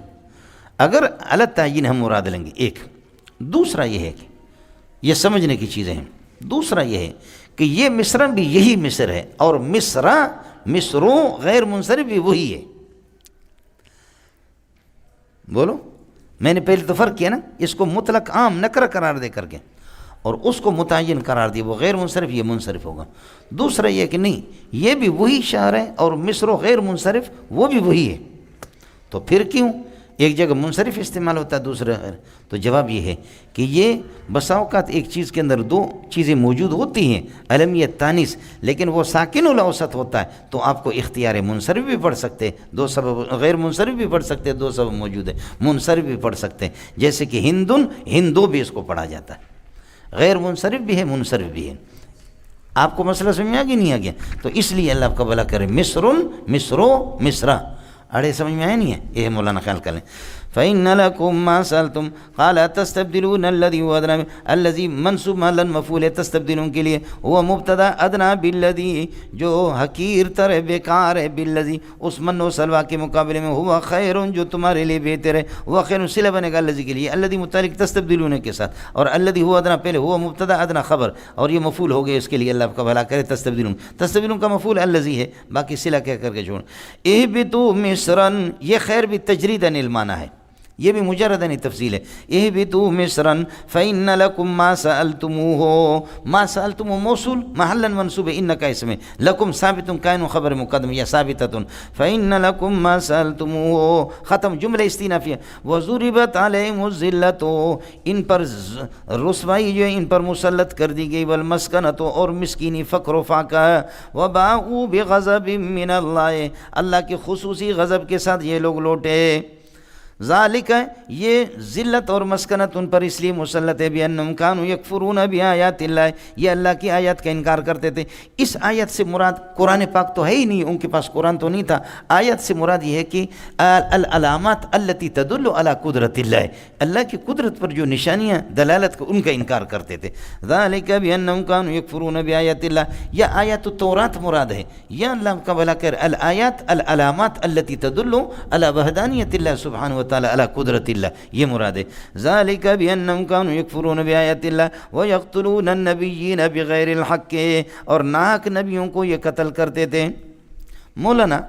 اگر التعین ہم مراد لیں گے ایک، دوسرا یہ ہے کہ یہ سمجھنے کی چیزیں ہیں، دوسرا یہ ہے کہ یہ مصر بھی یہی مصر ہے، اور مصروں غیر منصرف بھی وہی ہے۔ بولو، میں نے پہلے تو فرق کیا نا، اس کو مطلق عام نکرہ قرار دے کر کے اور اس کو متعین قرار دیا، وہ غیر منصرف، یہ منصرف ہوگا۔ دوسرا یہ کہ نہیں، یہ بھی وہی شہر ہے اور مصر و غیر منصرف وہ بھی وہی ہے، تو پھر کیوں ایک جگہ منصرف استعمال ہوتا ہے دوسرا غیر؟ تو جواب یہ ہے کہ یہ بسا اوقات ایک چیز کے اندر دو چیزیں موجود ہوتی ہیں، علمیت تانیث، لیکن وہ ساکن الاوسط ہوتا ہے، تو آپ کو اختیار منصرف بھی پڑھ سکتے، دو سبب، غیر منصرف بھی پڑھ سکتے، دو سبب موجود ہے، منصرف بھی پڑھ سکتے ہیں، جیسے کہ ہندو بھی اس کو پڑھا جاتا ہے، غیر منصرف بھی ہے، منصرف بھی ہے۔ آپ کو مسئلہ سمجھ میں آ گیا نہیں آ گیا؟ تو اس لیے اللہ آپ کا بھلا کرے، مصرن مصرو مصرا، اڑے سمجھ میں آیا نہیں ہے؟ یہ مولانا خیال کر لیں۔ فَإِنَّ لَكُمْ مَا سَأَلْتُمْ قَالَ تَسْتَبْدِلُونَ الَّذِي هُوَ أَدْنَىٰ الَّذِي منصوب مالًا مفعول ہے تستبدلون کے لیے، وہ مبتدا ادنا بالذی جو حقیر تر ہے بیکار ہے، بالذی اس من و سلوا کے مقابلے میں، ہوا خیر جو تمہارے لیے بہتر ہے، وہ خیر صلہ بنے گا الذی کے لیے، الذی متعلق تستبدلون کے ساتھ، اور الذی ہوا ادنا پہلے ہوا مبتدا ادنا خبر، اور یہ مفعول ہو گئے اس کے لیے، اللہ آپ کا بھلا کرے۔ تستبدلون کا مفعول الذی ہے، باقی صلہ کہہ کر کے چھوڑ۔ اہبطوا مصرا، یہ خیر بھی تجریداً المعنی ہے، یہ بھی مجرداً تفصیل ہے۔ اہبطوا مصرا فإن لكم ما سألتموه، ما سألتموه موصول محلا منصوب ان کا اسم ہے، لکم ثابت کائن خبر مقدم یا ثابتۃ، فإن لكم ما سألتموه ختم، جملہ استئنافیہ۔ وضربت عليهم الذلة، ان پر رسوائی جو ہے ان پر مسلط کر دی گئی، والمسکنۃ اور مسکینی، فقر و فاقہ، وباءوا بغضب من اللہ، اللہ کے خصوصی غضب کے ساتھ یہ لوگ لوٹے۔ ذالک، یہ ذلت اور مسکنت ان پر اس لیے مسلط ہے، بأنہم کانوا یکفرون بآیات اللہ، یہ اللہ کی آیات کا انکار کرتے تھے۔ اس آیت سے مراد قرآن پاک تو ہے ہی نہیں، ان کے پاس قرآن تو نہیں تھا، آیت سے مراد یہ ہے کہ العلامات التی تدل علی قدرت اللہ، اللہ کی قدرت پر جو نشانیاں دلالت ان کا انکار کرتے تھے۔ ذالک بأنہم کانوا یکفرون بآیات اللہ، یا آیات التوراۃ مراد ہے، یا اللہ کا بھلا کر الآیات العلامات التی تدل علی وحدانیت اللہ سبحانہ و تعالی علی قدرت اللہ، یہ مراد ہے۔ ذالک بأنہم کانوا یکفرون بآیات اللہ ویقتلون النبیین بغیر الحق، اور ناحق نبیوں کو یہ قتل کرتے تھے۔ مولانا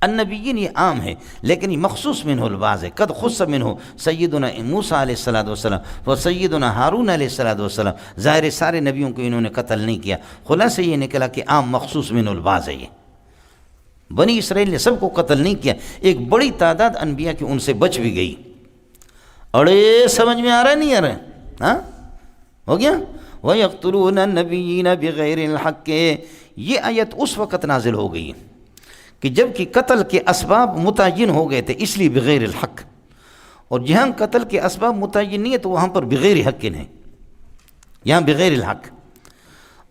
النبیین یہ عام ہے، لیکن یہ مخصوص منہ البعض ہے، قد خص منہ سیدنا موسیٰ علیہ السلام و سیدنا ہارون علیہ السلام، ظاہر سارے نبیوں کو انہوں نے قتل نہیں کیا، خلاصہ یہ نکلا کہ عام مخصوص منہ البعض ہے۔ یہ بنی اسرائیل نے سب کو قتل نہیں کیا، ایک بڑی تعداد انبیاء کی ان سے بچ بھی گئی۔ اڑے سمجھ میں آ رہا ہے نہیں آ رہا ہے؟ ہاں ہو گیا۔ وَيَقْتُلُونَ النَّبِيِّينَ بِغَيْرِ الْحَقِّ، یہ آیت اس وقت نازل ہو گئی کہ جب کہ قتل کے اسباب متعین ہو گئے تھے، اس لیے بغیر الحق، اور جہاں قتل کے اسباب متعین نہیں ہے تو وہاں پر بغیر حق ہے، یہاں بغیر الحق۔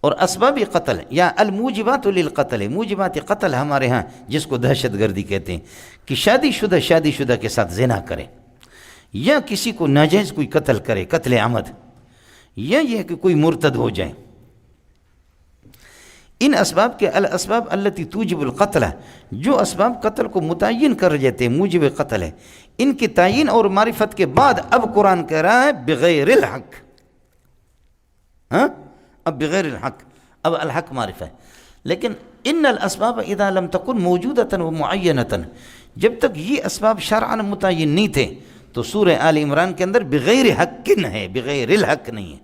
اور اسباب قتل یا الموجبات للقتل، موجبات قتل ہمارے ہاں جس کو دہشت گردی کہتے ہیں، کہ شادی شدہ کے ساتھ زنا کرے، یا کسی کو ناجائز کوئی قتل کرے، قتل عمد، یا یہ کہ کوئی مرتد ہو جائے۔ ان اسباب کے الاسباب التی توجب القتل، جو اسباب قتل کو متعین کر جاتے ہیں، موجب قتل ہے، ان کی تعین اور معرفت کے بعد اب قرآن کہہ رہا ہے بغیر الحق، ہاں اب بغیر الحق، اب الحق معرفہ ہے۔ لیکن ان الاسباب اذا لم تكن موجودة ومعینة، جب تک یہ اسباب شرعاً متعین نہیں تھے تو سورہ آل عمران کے اندر بغیر حق ہے، بغیر الحق نہیں ہے۔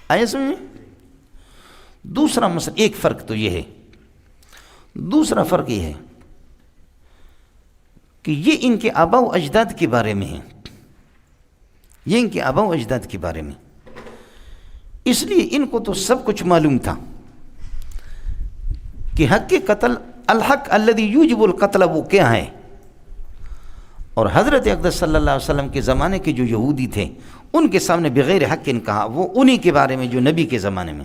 آیا سمجھ میں؟ دوسرا مسئلہ، ایک فرق تو یہ ہے، دوسرا فرق یہ ہے کہ یہ ان کے آباء و اجداد کے بارے میں ہے، یہ ان کے آباء و اجداد کے بارے میں، اس لیے ان کو تو سب کچھ معلوم تھا کہ حق کے قتل، الحق الذی یوجب القتل وہ کیا ہے۔ اور حضرت اقدس صلی اللہ علیہ وسلم کے زمانے کے جو یہودی تھے ان کے سامنے بغیر حق ان کہا، وہ انہی کے بارے میں جو نبی کے زمانے میں،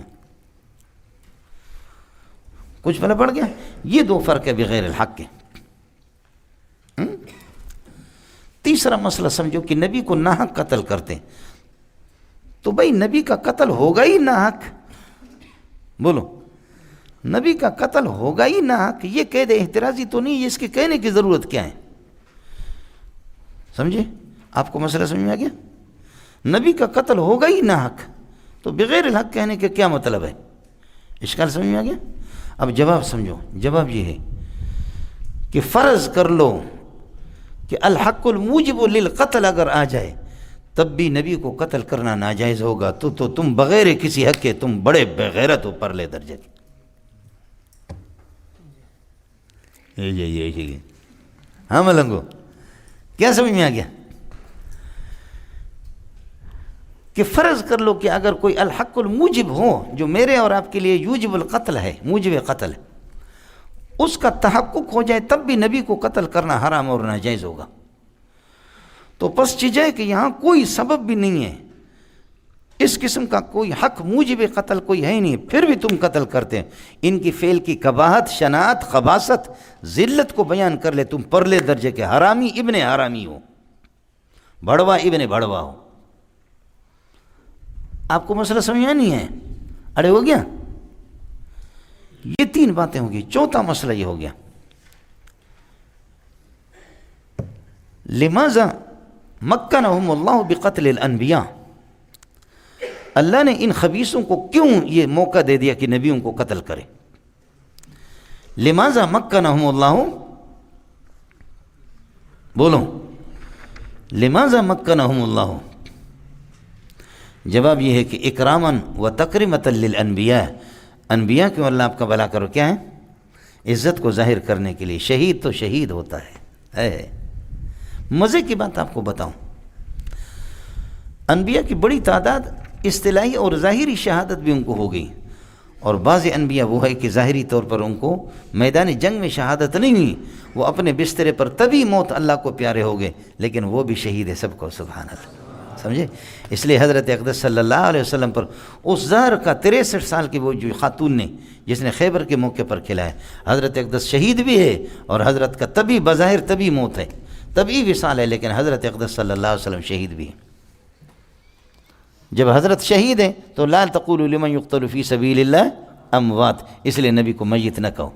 کچھ پتہ پڑ گیا؟ یہ دو فرق ہے بغیر الحق کے۔ تیسرا مسئلہ سمجھو کہ نبی کو ناحق قتل کرتے تو بھائی نبی کا قتل ہوگا ہی ناحق، بولو نبی کا قتل ہوگا ہی ناحق، یہ قید احترازی تو نہیں، اس کے کہنے کی ضرورت کیا ہے؟ سمجھے آپ کو مسئلہ سمجھ میں آ گیا؟ نبی کا قتل ہوگا ہی ناحق تو بغیر الحق کہنے کا کیا مطلب ہے؟ اشکال سمجھ میں آ گیا؟ اب جواب سمجھو، جواب یہ ہے کہ فرض کر لو کہ الحق الموجب للقتل اگر آ جائے تب بھی نبی کو قتل کرنا ناجائز ہوگا، تو تم بغیر کسی حق کے تم بڑے بغیرت ہو، پرلے درجے کے۔ ہاں ملنگو کیا سمجھ میں آ گیا؟ کہ فرض کر لو کہ اگر کوئی الحق الموجب ہو جو میرے اور آپ کے لیے یوجب القتل ہے، موجب قتل ہے، اس کا تحقق ہو جائے تب بھی نبی کو قتل کرنا حرام اور ناجائز ہوگا۔ تو پس چیز ہے کہ یہاں کوئی سبب بھی نہیں ہے اس قسم کا کوئی حق موجب قتل کوئی ہے ہی نہیں، پھر بھی تم قتل کرتے ہیں۔ ان کی فعل کی قباحت، شناعت، خباثت، ذلت کو بیان کر لے، تم پرلے درجے کے حرامی ابن حرامی ہو، بھڑوا ابن بھڑوا ہو۔ آپ کو مسئلہ سمجھ میں نہیں ہے؟ اڑے ہو گیا؟ یہ تین باتیں ہوگی۔ چوتھا مسئلہ یہ ہو گیا، لماذا مکنہم اللہ بقتل الانبیاء، اللہ نے ان خبیثوں کو کیوں یہ موقع دے دیا کہ نبیوں کو قتل کرے؟ لماذا مکنہم اللہ، بولو لماذا مکنہم اللہ؟ جواب یہ ہے کہ اکراماً و تکرمۃ للانبیاء، انبیاء کیوں اللہ آپ کا بھلا کرو، کیا ہے؟ عزت کو ظاہر کرنے کے لیے۔ شہید تو شہید ہوتا ہے۔ مزے کی بات آپ کو بتاؤں، انبیاء کی بڑی تعداد اصطلاحی اور ظاہری شہادت بھی ان کو ہو گئی، اور بعض انبیاء وہ ہے کہ ظاہری طور پر ان کو میدان جنگ میں شہادت نہیں ہوئی، وہ اپنے بسترے پر تبھی موت اللہ کو پیارے ہو گئے، لیکن وہ بھی شہید ہے سب کو، سبحان اللہ، سمجھے؟ اس لیے حضرت اقدس صلی اللہ علیہ وسلم پر اس زہر کا 63 سال کی وہ جو خاتون نے جس نے خیبر کے موقع پر کھلایا، حضرت اقدس شہید بھی ہے، اور حضرت کا تبھی بظاہر تبھی موت ہے، تبھی وصال ہے، لیکن حضرت اقدس صلی اللہ علیہ وسلم شہید بھی ہے۔ جب حضرت شہید ہیں تو لا تقولوا لمن يقتل فی سبیل اللہ اموات، اس لیے نبی کو میت نہ کہو۔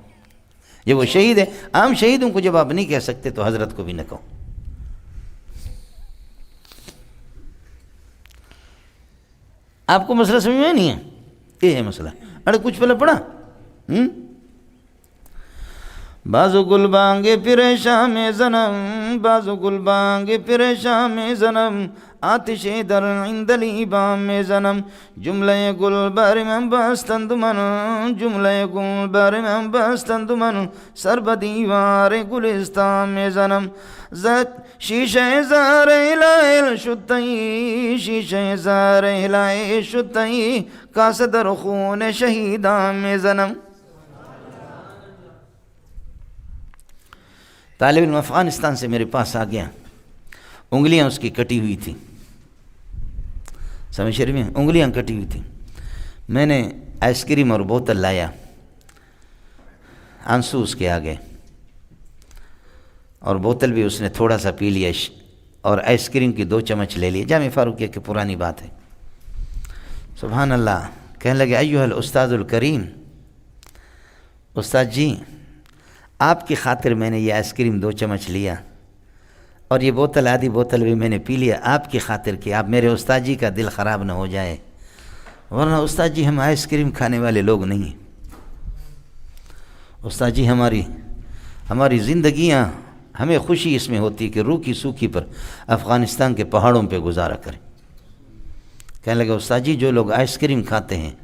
جب وہ شہید ہے، عام شہیدوں کو جب آپ نہیں کہہ سکتے تو حضرت کو بھی نہ کہو۔ آپ کو مسئلہ سمجھ میں نہیں ہے؟ یہ ہے مسئلہ۔ اڑے کچھ پہلے پڑھا، بازو گل بانگے پریشان زنم، بازو گل بانگے پریشان زنم، آتش در عند لیبام زنم، جملہ گل بار میں بستند من، جملہ گل بار میں بستند من، سر بدیوار گلستان میں زنم، شیشہ زار الہی شدتئی، شیشہ زار الہی شدتئی، کاس در خون شہیدان میں زنم۔ طالب علم افغانستان سے میرے پاس آ گیا، انگلیاں اس کی کٹی ہوئی تھیں، سمجھ شریف میں انگلیاں کٹی ہوئی تھیں۔ میں نے آئس کریم اور بوتل لایا، آنسو اس کے آگے، اور بوتل بھی اس نے تھوڑا سا پی لیا، اور آئس کریم کی 2 چمچ لے لیے۔ جامع فاروقیہ کی پرانی بات ہے، سبحان اللہ۔ کہنے لگے ایھا الاستاذ الکریم، استاد جی آپ کی خاطر میں نے یہ آئس کریم 2 چمچ لیا، اور یہ بوتل آدھی بوتل بھی میں نے پی لیا آپ کی خاطر کہ آپ میرے استاد جی کا دل خراب نہ ہو جائے، ورنہ استاد جی ہم آئس کریم کھانے والے لوگ نہیں، استاد جی ہماری زندگیاں ہمیں خوشی اس میں ہوتی کہ روکھی سوکھی پر افغانستان کے پہاڑوں پہ گزارا کریں۔ کہنے لگے استاد جی جو لوگ آئس کریم کھاتے ہیں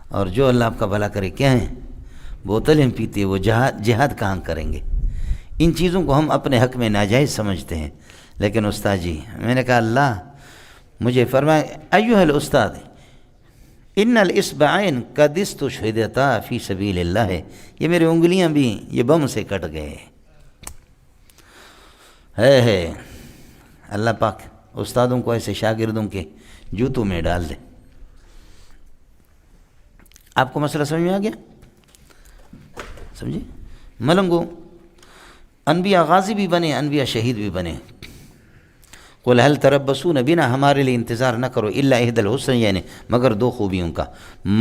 اور جو اللہ آپ کا بھلا کرے کیا ہیں بوتلیں پیتے ہیں، وہ جہاد کہاں کریں گے؟ ان چیزوں کو ہم اپنے حق میں ناجائز سمجھتے ہیں، لیکن استاد جی، میں نے کہا اللہ مجھے فرمائے ایھا الاستاذ ان الاصبعین قد استشہدتا فی سبیل اللہ، یہ میری انگلیاں بھی یہ بم سے کٹ گئے ہے۔ اللہ پاک استادوں کو ایسے شاگردوں کے جوتوں میں ڈال دے۔ آپ کو مسئلہ سمجھ میں آ گیا؟ سمجھے؟ ملنگو انبیاء غازی بھی بنے، انبیاء شہید بھی بنے۔ قل هل تربصون بنا، ہمارے لیے انتظار نہ کرو الا احدى الحسنیین، مگر 2 خوبیوں کا،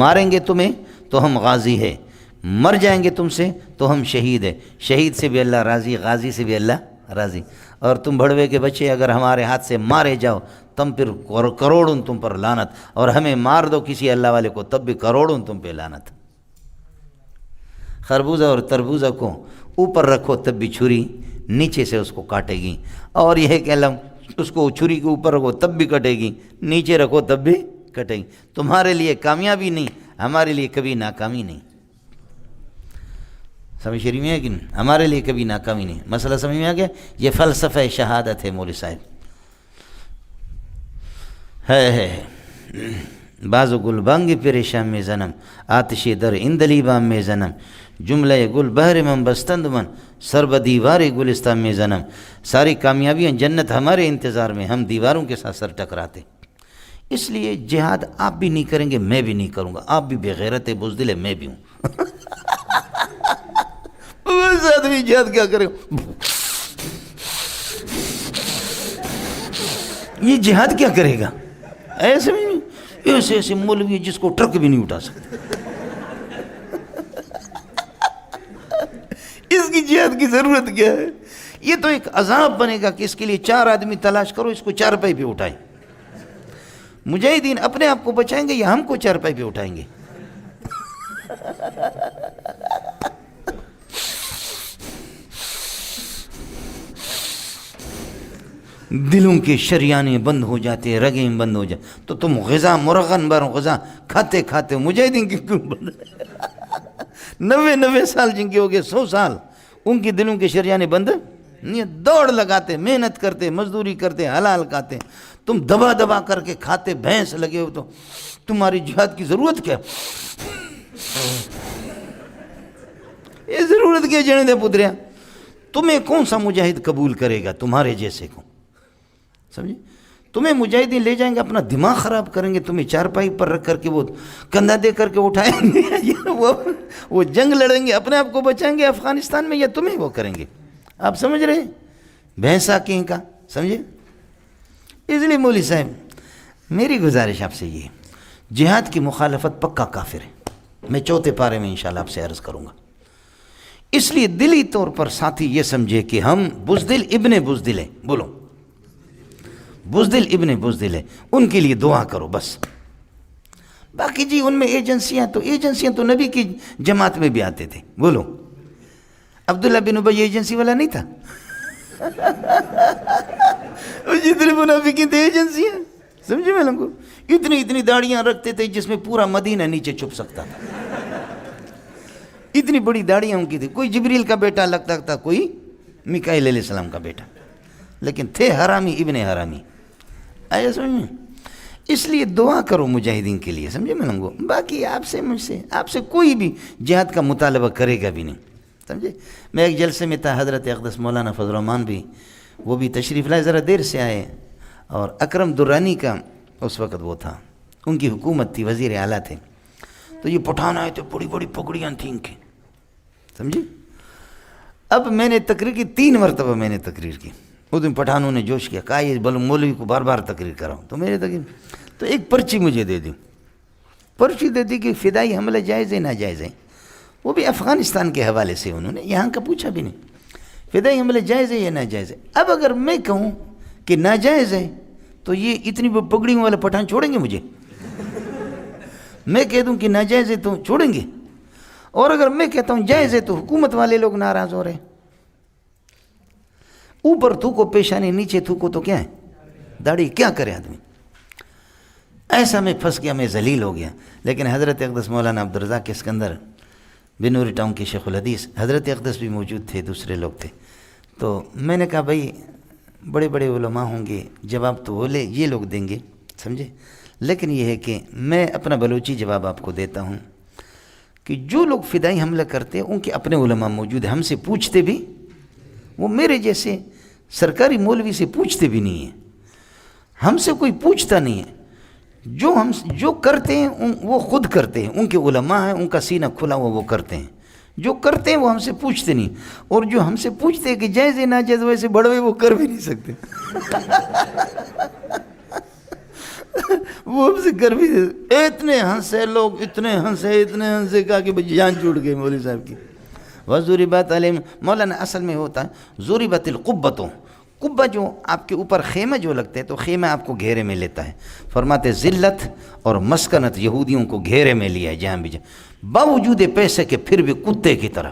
ماریں گے تمہیں تو ہم غازی ہے، مر جائیں گے تم سے تو ہم شہید ہے۔ شہید سے بھی اللہ راضی، غازی سے بھی اللہ راضی۔ اور تم بھڑوے کے بچے اگر ہمارے ہاتھ سے مارے جاؤ تم پھر کروڑوں تم پر لعنت، اور ہمیں مار دو کسی اللہ والے کو تب بھی کروڑوں تم پہ لعنت۔ خربوزہ اور تربوزہ کو اوپر رکھو تب بھی چھری نیچے سے اس کو کاٹے گی، اور یہ ہے کہ اللہ اس کو چھری کے اوپر رکھو تب بھی کٹے گی، نیچے رکھو تب بھی کٹے گی۔ تمہارے لیے کامیابی نہیں، ہمارے لیے کبھی ناکامی نہیں۔ سمجھ شریف میں ہے کہ نہیں؟ ہمارے لیے کبھی ناکامی نہیں۔ مسئلہ سمجھ میں آ گیا؟ یہ فلسفہ شہادت ہے مولوی صاحب۔ ہے بازو گل بانگ پریشان میں زنم، آتش در اندلیبام میں زنم، جملہ گل بہر من بستند من، سرب دیوار گلستان میں زنم۔ ساری کامیابیاں جنت ہمارے انتظار میں، ہم دیواروں کے ساتھ سر ٹکراتے۔ اس لیے جہاد آپ بھی نہیں کریں گے، میں بھی نہیں کروں گا، آپ بھی بے غیرت بزدل ہے، میں بھی ہوں۔ اس آدمی جہاد کیا کرے گا؟ یہ جہاد کیا کرے گا؟ ایسے بھی نہیں، ایسے ایسے مولوی جس کو ٹرک بھی نہیں اٹھا سکتے۔ اس کی جہاد کی ضرورت کیا ہے؟ یہ تو ایک عذاب بنے گا کہ اس کے لیے 4 آدمی تلاش کرو، اس کو 4 پائی پہ اٹھائیں۔ مجاہدین اپنے آپ کو بچائیں گے یا ہم کو 4 پائی پہ اٹھائیں گے؟ دلوں کے شریانے بند ہو جاتے، رگیں بند ہو جاتے، تو تم غذا مرغن بر غذا کھاتے کھاتے مجاہدین کی کیوں بند؟ 90 سال جن کے ہو گئے 100 سال، ان کے دلوں کے شریانے بند نہیں، دوڑ لگاتے، محنت کرتے، مزدوری کرتے، حلال کھاتے، تم دبا دبا کر کے کھاتے، بھینس لگے ہو، تو تمہاری جہاد کی ضرورت کیا؟ یہ ضرورت کیا جنے دے پتریا؟ تمہیں کون سا مجاہد قبول کرے گا تمہارے جیسے کو؟ سمجھے؟ تمہیں مجاہدین لے جائیں گے، اپنا دماغ خراب کریں گے، تمہیں 4 پائی پر رکھ کر کے وہ کندھا دے کر کے اٹھائیں گے، وہ جنگ لڑیں گے، اپنے آپ کو بچائیں گے افغانستان میں، یا تمہیں وہ کریں گے؟ آپ سمجھ رہے ہیں؟ بھینسا کہیں کا، سمجھے؟ اس لیے مولوی صاحب میری گزارش آپ سے یہ، جہاد کی مخالفت پکا کافر ہے، میں 4 پارے میں انشاءاللہ آپ سے عرض کروں گا۔ اس لیے دلی طور پر ساتھی یہ سمجھے کہ ہم بزدل ابن بزدل ہیں، بولو بزدل ابن بزدل ہے، ان کے لیے دعا کرو بس۔ باقی جی ان میں ایجنسیاں تو نبی کی جماعت میں بھی آتے تھے، بولو عبداللہ بن ابی ایجنسی والا نہیں تھا؟ جتنے منافقین تھے ایجنسیاں، سمجھے میں لوگوں؟ اتنی داڑیاں رکھتے تھے جس میں پورا مدینہ نیچے چھپ سکتا تھا، اتنی بڑی داڑیاں ان کی تھی، کوئی جبریل کا بیٹا لگتا تھا، کوئی میکائیل علیہ السلام کا بیٹا، لیکن تھے حرامی ابن حرامی، آیا سمجھ میں؟ اس لیے دعا کرو مجاہدین کے لیے، سمجھے میں لوگوں؟ باقی آپ سے مجھ سے آپ سے کوئی بھی جہاد کا مطالبہ کرے گا بھی نہیں، سمجھے؟ میں ایک جلسے میں تھا، حضرت اقدس مولانا فضل الرحمان بھی، وہ بھی تشریف لائے، ذرا دیر سے آئے، اور اکرم درانی کا اس وقت وہ تھا، ان کی حکومت تھی، وزیر اعلیٰ تھے، تو یہ پٹھان آئے تھے، بڑی بڑی پگڑیاں تھیں ان کی، سمجھے؟ اب میں نے تقریر کی، 3 مرتبہ میں نے تقریر کی، اس دن پٹھانوں نے جوش کیا، کہا یہ مولوی کو بار بار تقریر کراؤں، تو میرے تقریر تو ایک پرچی مجھے دے دی، پرچی دے دی کہ فدائی حملہ جائز ہے ناجائز ہے، وہ بھی افغانستان کے حوالے سے، انہوں نے یہاں کا پوچھا بھی نہیں، فدائی حملہ جائز ہے یا ناجائز ہے۔ اب اگر میں کہوں کہ ناجائز ہے تو یہ اتنی پگڑیوں والے پٹھان چھوڑیں گے مجھے؟ میں کہہ دوں کہ ناجائز ہے تو چھوڑیں گے، اور اگر میں کہتا ہوں جائز ہے تو حکومت والے لوگ ناراض ہو رہے ہیں۔ اوپر تھوکو پیشانی، نیچے تھوکو تو کیا ہے؟ داڑھی، کیا کرے آدمی؟ ایسا میں پھنس گیا، میں ذلیل ہو گیا۔ لیکن حضرت اقدس مولانا عبدالرزاق اسکندر بنوری ٹاؤن کے شیخ الحدیث، حضرت اقدس بھی موجود تھے، دوسرے لوگ تھے، تو میں نے کہا بھائی بڑے بڑے علماء ہوں گے، جواب تو وہ یہ لوگ دیں گے، سمجھے؟ لیکن یہ ہے کہ میں اپنا بلوچی جواب آپ کو دیتا ہوں کہ جو لوگ فدائی حملہ کرتے ہیں ان کے اپنے علماء موجود ہیں، ہم سے پوچھتے بھی، وہ میرے جیسے سرکاری مولوی سے پوچھتے بھی نہیں ہیں، ہم سے کوئی پوچھتا نہیں ہے، جو کرتے ہیں وہ خود کرتے ہیں، ان کے علماء ہیں، ان کا سینہ کھلا ہوا، وہ کرتے ہیں، جو کرتے ہیں وہ ہم سے پوچھتے نہیں، اور جو ہم سے پوچھتے ہیں کہ جائز ہے ناجائز، ویسے بڑوے وہ کر بھی نہیں سکتے۔ وہ ہم سے کر بھی نہیں سکتے۔ اتنے ہنسے لوگ، اتنے ہنسے کہا کہ جان چھوٹ گئی مولوی صاحب کی۔ وَضُرِبَتْ عَلَيْهِمْ، مولانا اصل میں ہوتا ہے ضُرِبَتِ الْقُبَّةُ، قبہ جو آپ کے اوپر خیمہ جو لگتے ہیں تو خیمہ آپ کو گھیرے میں لیتا ہے، فرماتے ذلت اور مسکنت یہودیوں کو گھیرے میں لیا ہے جہاں بھی باوجود پیسے کے پھر بھی کتے کی طرح،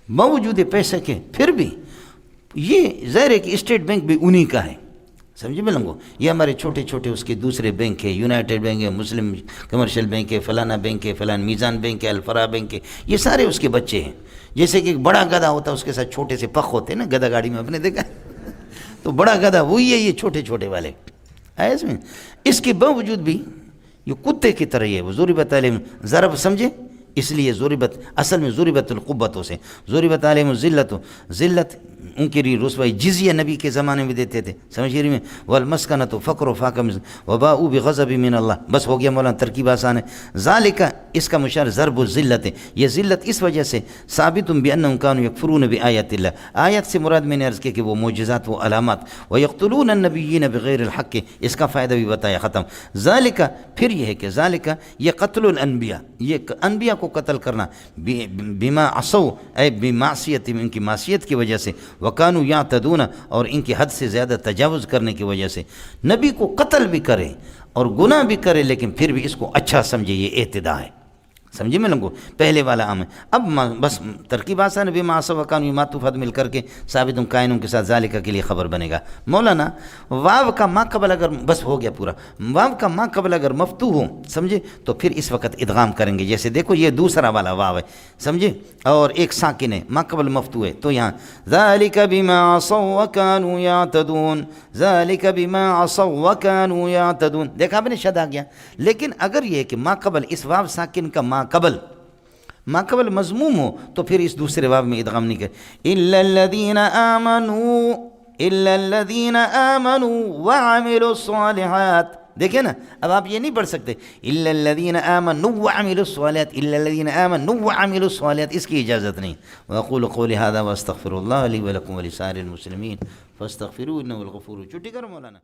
باوجود پیسے کے پھر بھی، یہ ظاہر ہے کہ اسٹیٹ بینک بھی انہی کا ہے، سمجھے میں لوگوں؟ یہ ہمارے چھوٹے چھوٹے اس کے دوسرے بینک ہے، یونائٹڈ بینک ہے، مسلم کمرشل بینک ہے، فلانا بینک ہے، فلان میزان بینک ہے، الفرا بینک ہے، یہ سارے اس کے بچے ہیں۔ جیسے کہ ایک بڑا گدھا ہوتا ہے، اس کے ساتھ چھوٹے سے پخ ہوتے ہیں نا، گدھا گاڑی میں آپ نے دیکھا، تو بڑا گدھا وہی ہے، یہ چھوٹے چھوٹے والے ہے اس میں۔ اس کے باوجود بھی یہ کتے کی طرح ہے، وہ ضربت علیہم، ضرب سمجھے، اس لیے ضربت اصل میں ضربت القبتوں سے، ضربت علیہم الذلت، ذلت ان کی رسوائی جزیہ نبی کے زمانے میں دیتے تھے، سمجھ رہی میں، والمسکنۃ فقر و فاقہ وباؤ بغضب من اللہ، بس ہو گیا مولانا، ترکیب آسان ہے۔ ذالک، اس کا مشار ضرب الذلت ہے، یہ ذلت اس وجہ سے ثابت بانہم کانوا یکفرون بآیات اللہ، آیت سے مراد میں نے عرض کیا کہ وہ معجزات، وہ علامات، ویقتلون النبیین بغیر الحق، اس کا فائدہ بھی بتایا، ختم۔ ذالک، پھر یہ ہے کہ ذالک، یہ قتل الانبیاء، یہ انبیاء کو قتل کرنا، بما عصوا اے بمعصیت، ان کی معصیت کی وجہ سے، وکانوا یعتدون، اور ان کی حد سے زیادہ تجاوز کرنے کی وجہ سے، نبی کو قتل بھی کرے اور گناہ بھی کرے لیکن پھر بھی اس کو اچھا سمجھے، یہ اعتداء ہے، سمجھے میں لوگوں، پہلے والا عام ہے۔ اب بس ترکیب آسان ہے، بما عصوا وکانوا معطوفات مل کر کے ثابت کائنوں کے ساتھ ذالکہ کے لیے خبر بنے گا۔ مولانا واو کا ما قبل اگر بس ہو گیا پورا، واو کا ما قبل اگر مفتوح ہو، سمجھے، تو پھر اس وقت ادغام کریں گے، جیسے دیکھو یہ دوسرا والا واو ہے، سمجھے، اور ایک ساکن ہے، ما قبل مفتوح ہے، تو یہاں ذالک بما عصوا وکانوا یعتدون، ذالک بما عصوا وکانوا یعتدون، دیکھا آپ نے شد آ گیا۔ لیکن اگر یہ ہے کہ ما قبل اس واو ساکن کا ما قبل مضموم ہو تو پھر اس دوسرے واو میں ادغام نہیں کرے، الا الذین آمنوا وعملوا الصالحات، دیکھیں نا، اب آپ یہ نہیں پڑھ سکتے الا الذین آمنوا وعملوا الصالحات، الا الذین آمنوا وعملوا الصالحات، اس کی اجازت نہیں۔ واقول قولی ھذا واستغفر اللہ لی ولکم ولسائر المسلمین فاستغفروہ انہ هو الغفور۔ چھٹی کرو مولانا۔